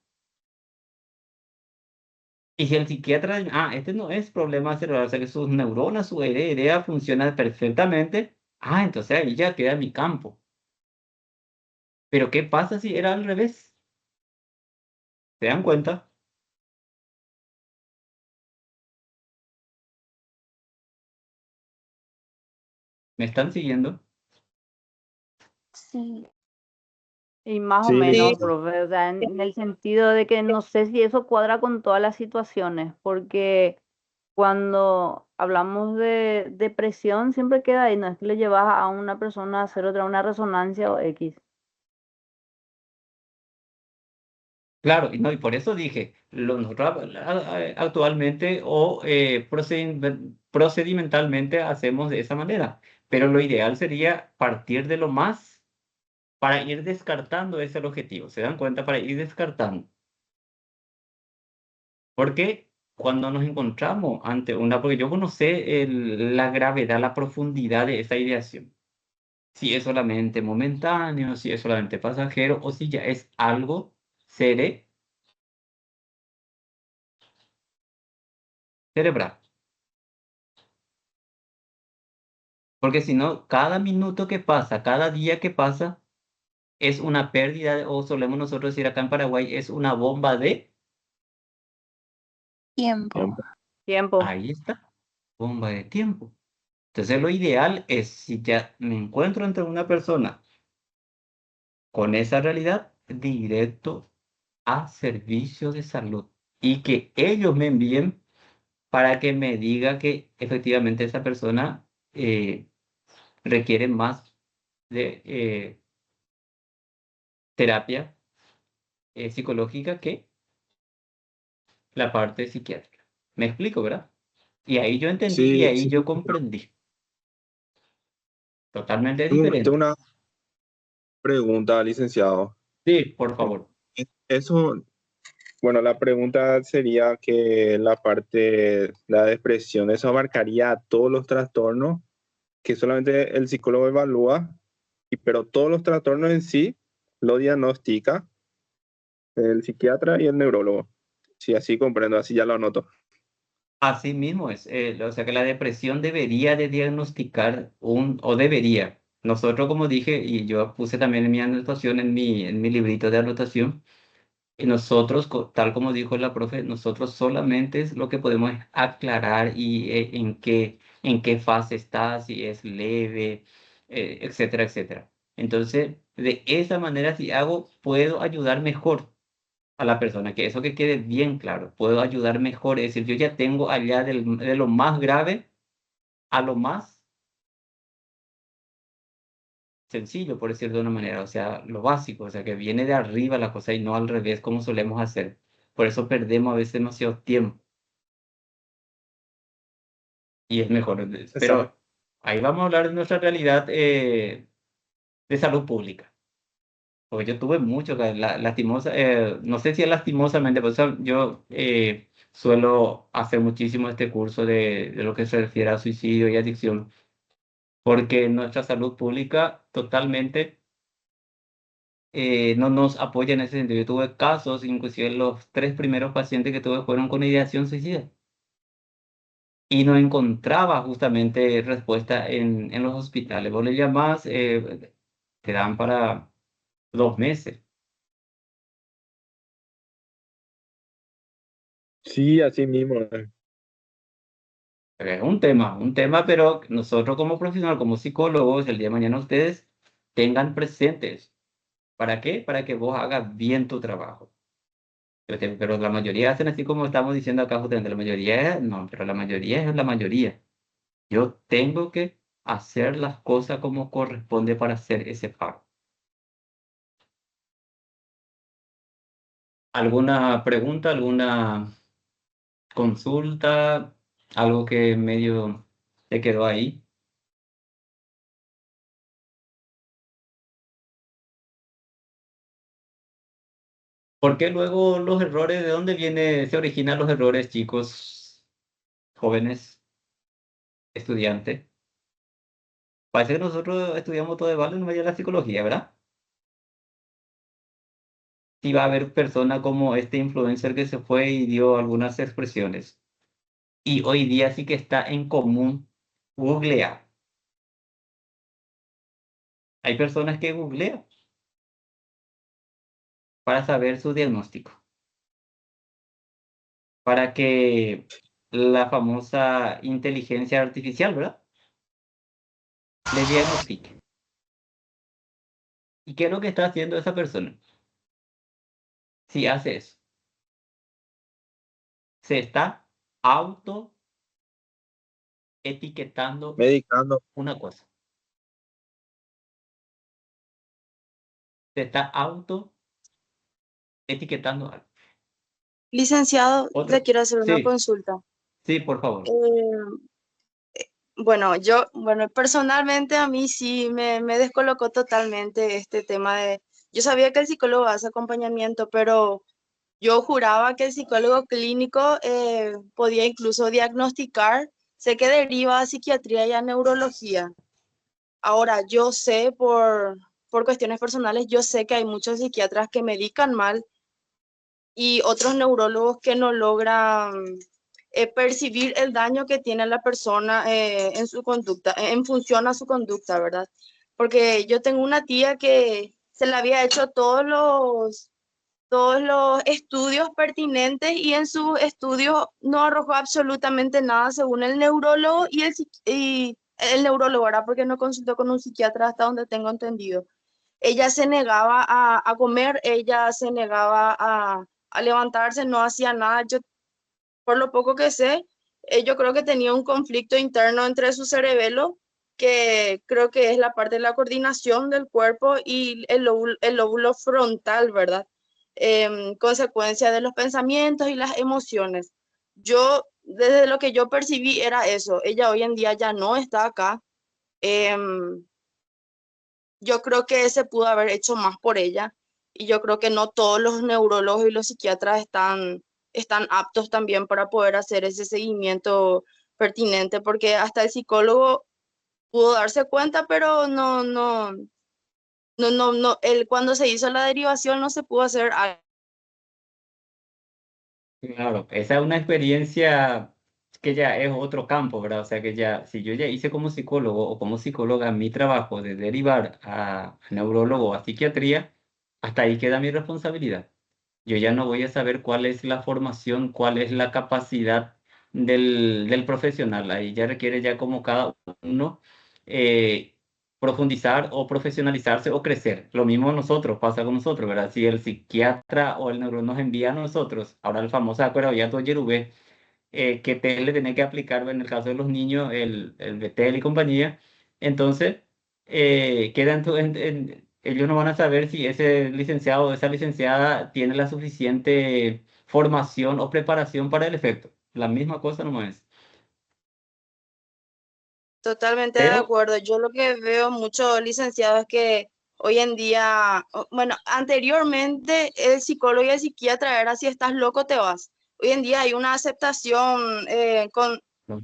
S2: Y si el psiquiatra, este no es problema cerebral, o sea que sus neuronas, su idea funciona perfectamente, entonces ahí ya queda mi campo. Pero ¿qué pasa si era al revés? ¿Se dan cuenta? ¿Me están siguiendo?
S6: Sí.
S4: Y más o
S12: Sí,
S7: Sí,
S4: menos, profe, o sea, en el sentido de que no sé si eso cuadra con todas las situaciones, porque Cuando hablamos de depresión, siempre queda ahí, no es que le llevas a una persona a hacer otra, una resonancia o X.
S2: Claro, y no, y por eso dije, nosotros actualmente o procedimentalmente hacemos de esa manera, pero lo ideal sería partir de lo más para ir descartando ese el objetivo. ¿Se dan cuenta? Para ir descartando. Porque cuando nos encontramos ante porque yo no sé la gravedad, la profundidad de esa ideación. Si es solamente momentáneo, si es solamente pasajero o si ya es algo cerebral. Porque si no, cada minuto que pasa, cada día que pasa, es una pérdida, o solemos nosotros decir acá en Paraguay, es una bomba de...
S6: Tiempo.
S4: Tiempo.
S2: Ahí está, bomba de tiempo. Entonces lo ideal es, si ya me encuentro entre una persona con esa realidad, directo a servicio de salud y que ellos me envíen para que me diga que efectivamente esa persona requiere más de terapia psicológica que la parte psiquiátrica. ¿Me explico, verdad? Y ahí yo entendí y
S12: Sí,
S2: ahí
S12: sí.
S2: yo comprendí. Totalmente
S12: Tengo
S2: diferente.
S12: una pregunta, licenciado.
S2: Sí, por favor.
S12: Eso, bueno, la pregunta sería que la parte, la depresión, ¿eso abarcaría todos los trastornos que solamente el psicólogo evalúa, pero todos los trastornos en sí lo diagnostica el psiquiatra y el neurólogo? Sí, así comprendo, así ya lo anoto.
S2: Así mismo es. O sea que la depresión debería de diagnosticar o debería. Nosotros, como dije, y yo puse también en mi anotación, en mi librito de anotación, y nosotros, tal como dijo la profe, nosotros solamente es lo que podemos aclarar y en qué fase está, si es leve, etcétera, etcétera. Entonces, de esa manera, si hago, puedo ayudar mejor a la persona, que eso que quede bien claro, puedo ayudar mejor, es decir, yo ya tengo allá de lo más grave a lo más sencillo, por decirlo de una manera, o sea, lo básico, o sea, que viene de arriba la cosa y no al revés como solemos hacer. Por eso perdemos a veces demasiado tiempo y es mejor.
S12: Exacto.
S2: Pero ahí vamos a hablar de nuestra realidad de salud pública. Porque yo tuve mucho, no sé si es lastimosamente, por eso yo suelo hacer muchísimo este curso de lo que se refiere a suicidio y adicción, porque nuestra salud pública totalmente no nos apoya en ese sentido. Yo tuve casos, inclusive los 3 primeros pacientes que tuve fueron con ideación suicida y no encontraba justamente respuesta en los hospitales. Vos le llamás, te dan para 2 meses.
S12: Sí, así mismo.
S2: Es un tema, pero nosotros como profesional, como psicólogos, el día de mañana ustedes tengan presentes. ¿Para qué? Para que vos hagas bien tu trabajo. Pero la mayoría hacen así como estamos diciendo acá justamente, la mayoría, no, pero la mayoría es la mayoría. Yo tengo que hacer las cosas como corresponde para hacer ese pago. ¿Alguna pregunta, alguna consulta, algo que medio te quedó ahí? ¿Por qué luego los errores? ¿De dónde se originan los errores, chicos, jóvenes, estudiantes? Parece que nosotros estudiamos todo de vale en medio de la psicología, ¿verdad? Sí va a haber personas como este influencer que se fue y dio algunas expresiones. Y hoy día sí que está en común googlear. Hay personas que googlean para saber su diagnóstico, para que la famosa inteligencia artificial, ¿verdad? Le diagnostique. ¿Y qué es lo que está haciendo esa persona? Si hace eso, se está autodiagnosticando. etiquetando
S12: medicando.
S2: una cosa. Te está auto etiquetando algo.
S8: Licenciado, le
S2: Otro,
S8: quiero hacer una
S2: sí,
S8: consulta.
S2: sí, por favor.
S8: Bueno, personalmente a mí sí me descolocó totalmente este tema de, yo sabía que el psicólogo hace acompañamiento, pero yo juraba que el psicólogo clínico podía incluso diagnosticar, sé que deriva a psiquiatría y a neurología. Ahora, yo sé por cuestiones personales, yo sé que hay muchos psiquiatras que medican mal y otros neurólogos que no logran percibir el daño que tiene la persona en su conducta, en función a su conducta, ¿verdad? Porque yo tengo una tía que se le había hecho todos los estudios pertinentes y en sus estudios no arrojó absolutamente nada según el neurólogo y el neurólogo, ¿verdad? Porque no consultó con un psiquiatra hasta donde tengo entendido. Ella se negaba a comer, ella se negaba a levantarse, no hacía nada. Yo, por lo poco que sé, yo creo que tenía un conflicto interno entre su cerebelo, que creo que es la parte de la coordinación del cuerpo, y el lóbulo frontal, ¿verdad? Consecuencia de los pensamientos y las emociones. Yo, desde lo que yo percibí, era eso. Ella hoy en día ya no está acá. Em, yo creo que se pudo haber hecho más por ella y yo creo que no todos los neurólogos y los psiquiatras están aptos también para poder hacer ese seguimiento pertinente, porque hasta el psicólogo pudo darse cuenta, pero cuando se hizo la derivación no se pudo hacer algo.
S2: Claro, esa es una experiencia que ya es otro campo, ¿verdad? O sea que ya, si yo ya hice como psicólogo o como psicóloga mi trabajo de derivar a neurólogo o a psiquiatría, hasta ahí queda mi responsabilidad. Yo ya no voy a saber cuál es la formación, cuál es la capacidad del profesional. Ahí ya requiere ya como cada uno eh, profundizar o profesionalizarse o crecer. Lo mismo nosotros, pasa con nosotros, ¿verdad? Si el psiquiatra o el neurólogo nos envía a nosotros, ahora el famoso acuerdo ya todo Yerubé, que te le tiene que aplicar en el caso de los niños, el Betel y compañía, entonces queda ellos no van a saber si ese licenciado o esa licenciada tiene la suficiente formación o preparación para el efecto. La misma cosa nomás es.
S8: Totalmente de
S2: Pero,
S8: acuerdo. Yo lo que veo mucho, licenciado, es que hoy en día, bueno, anteriormente el psicólogo y el psiquiatra era si estás loco te vas. Hoy en día hay una aceptación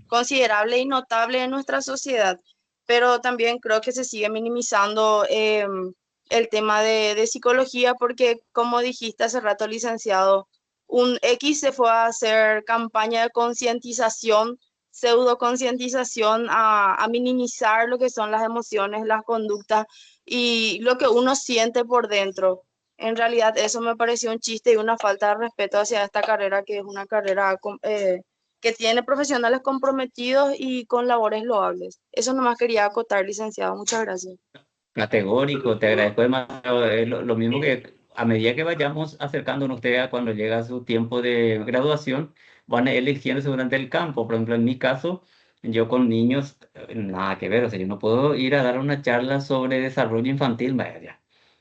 S8: considerable y notable en nuestra sociedad, pero también creo que se sigue minimizando el tema de psicología porque, como dijiste hace rato, licenciado, un X se fue a hacer campaña de concientización, pseudo concientización a minimizar lo que son las emociones, las conductas y lo que uno siente por dentro. En realidad eso me pareció un chiste y una falta de respeto hacia esta carrera, que es una carrera que tiene profesionales comprometidos y con labores loables. Eso nomás quería acotar, licenciado. Muchas gracias.
S2: categórico, te agradezco demasiado. Lo mismo que a medida que vayamos acercándonos usted a cuando llega su tiempo de graduación, van eligiéndose durante el campo. Por ejemplo, en mi caso, yo con niños, nada que ver, o sea, yo no puedo ir a dar una charla sobre desarrollo infantil, vaya.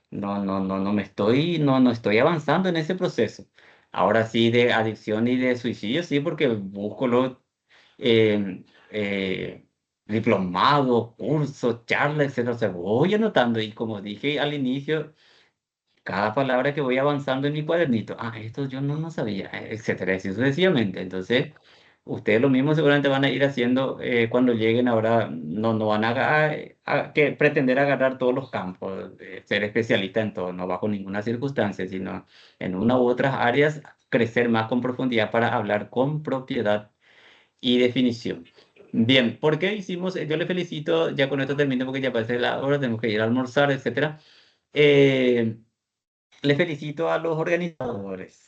S2: No estoy avanzando en ese proceso. Ahora sí, de adicción y de suicidio, sí, porque busco eh, eh, diplomados, cursos, charlas, etcétera. O sea, voy anotando y como dije al inicio, cada palabra que voy avanzando en mi cuadernito, esto yo no sabía, etcétera, así sucesivamente. Entonces, ustedes lo mismo seguramente van a ir haciendo cuando lleguen ahora, no van que pretender agarrar todos los campos, ser especialista en todo, no bajo ninguna circunstancia, sino en una u otras áreas, crecer más con profundidad para hablar con propiedad y definición. Bien, ¿por qué hicimos? Yo le felicito, ya con esto termino porque ya pasé la hora, tenemos que ir a almorzar, etcétera. Eh, Le felicito a los organizadores.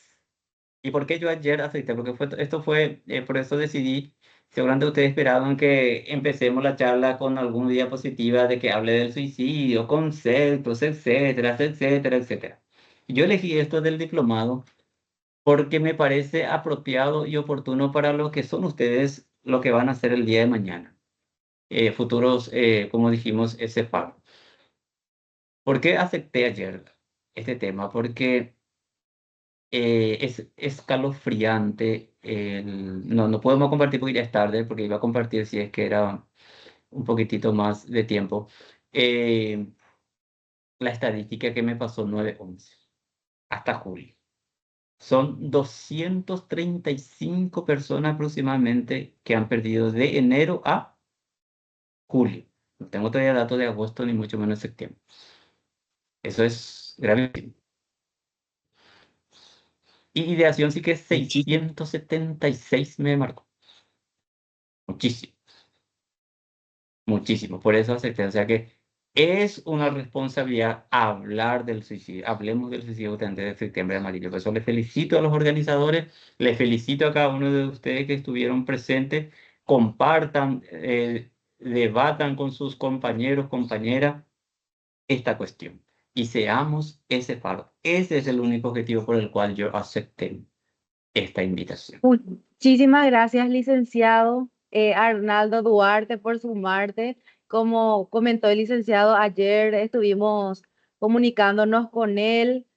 S2: ¿Y por qué yo ayer acepté? Porque esto fue, por eso decidí, seguramente ustedes esperaban que empecemos la charla con alguna diapositiva de que hable del suicidio, conceptos, etcétera, etcétera, etcétera. Yo elegí esto del diplomado porque me parece apropiado y oportuno para lo que son ustedes, lo que van a hacer el día de mañana. futuros, como dijimos, ese paro. ¿Por qué acepté ayer este tema? Porque es escalofriante. No podemos compartir porque ya es tarde, porque iba a compartir si es que era un poquitito más de tiempo. La estadística que me pasó 9/11 hasta julio. Son 235 personas aproximadamente que han perdido de enero a julio. No tengo todavía datos de agosto ni mucho menos de septiembre. Eso es gravísimo. Y ideación sí que
S14: Muchísimo.
S2: 676 me marcó. Muchísimo. Muchísimo. Por eso acepté. O sea que es una responsabilidad hablar del suicidio. Hablemos del suicidio de septiembre amarillo. Por eso les felicito a los organizadores, les felicito a cada uno de ustedes que estuvieron presentes. Compartan, debatan con sus compañeros, compañeras esta cuestión. Y seamos ese faro. Ese es el único objetivo por el cual yo acepté esta invitación.
S1: Muchísimas gracias, licenciado Arnaldo Duarte, por sumarte. Como comentó el licenciado, ayer estuvimos comunicándonos con él,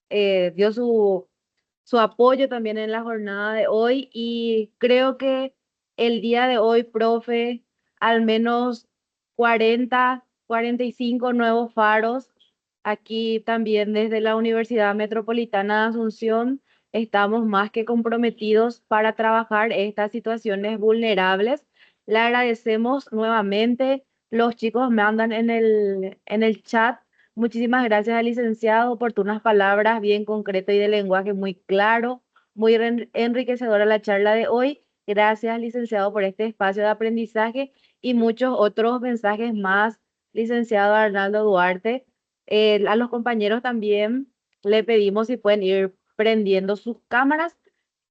S1: dio su apoyo también en la jornada de hoy y creo que el día de hoy, profe, al menos 45 nuevos faros. Aquí también desde la Universidad Metropolitana de Asunción estamos más que comprometidos para trabajar estas situaciones vulnerables. Le agradecemos nuevamente. Los chicos mandan en el chat. Muchísimas gracias al licenciado, oportunas palabras, bien concreto y de lenguaje muy claro, muy enriquecedora la charla de hoy. Gracias, licenciado, por este espacio de aprendizaje y muchos otros mensajes más, licenciado Arnaldo Duarte. A los compañeros también le pedimos si pueden ir prendiendo sus cámaras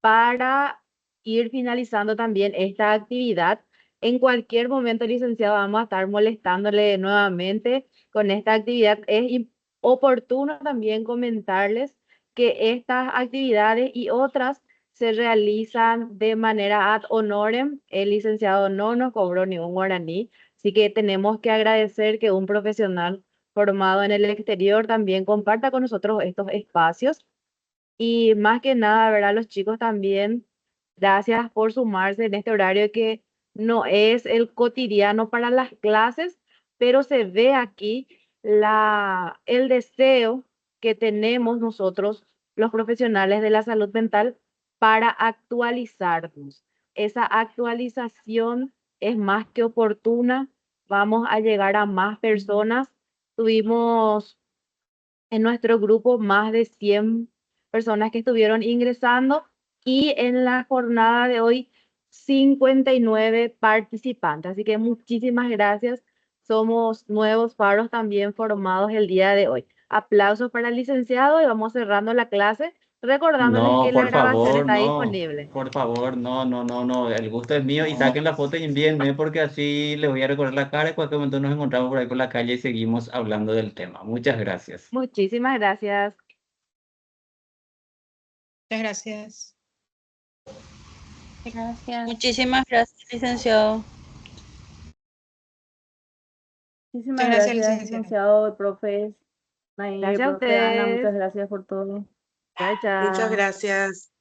S1: para ir finalizando también esta actividad. En cualquier momento, licenciado, vamos a estar molestándole nuevamente con esta actividad. Es oportuno también comentarles que estas actividades y otras se realizan de manera ad honorem. El licenciado no nos cobró ni un guaraní, así que tenemos que agradecer que un profesional formado en el exterior también comparta con nosotros estos espacios. Y más que nada, ¿verdad? Los chicos también, gracias por sumarse en este horario que no es el cotidiano para las clases, pero se ve aquí el deseo que tenemos nosotros, los profesionales de la salud mental, para actualizarnos. Esa actualización es más que oportuna. Vamos a llegar a más personas. Tuvimos en nuestro grupo más de 100 personas que estuvieron ingresando y en la jornada de hoy 59 participantes. Así que muchísimas gracias. Somos nuevos faros también formados el día de hoy. Aplausos para el licenciado y vamos cerrando la clase recordándoles
S2: No,
S1: que la
S2: por
S1: grabación
S2: favor,
S1: está
S2: no.
S1: disponible.
S2: Por favor, no. El gusto es mío y saquen la foto y envíenme porque así les voy a recordar la cara y cualquier momento nos encontramos por ahí por la calle y seguimos hablando del tema. Muchas gracias.
S1: Muchísimas gracias.
S7: Muchas gracias.
S6: Gracias.
S13: Muchísimas gracias, licenciado.
S4: Muchísimas
S7: Muchas gracias,
S4: gracias,
S7: licenciado.
S4: licenciado, profe Nair,
S1: Gracias a
S4: profe Ana, muchas
S1: ustedes.
S4: gracias por todo.
S1: Chao,
S11: Muchas
S1: chao.
S11: gracias.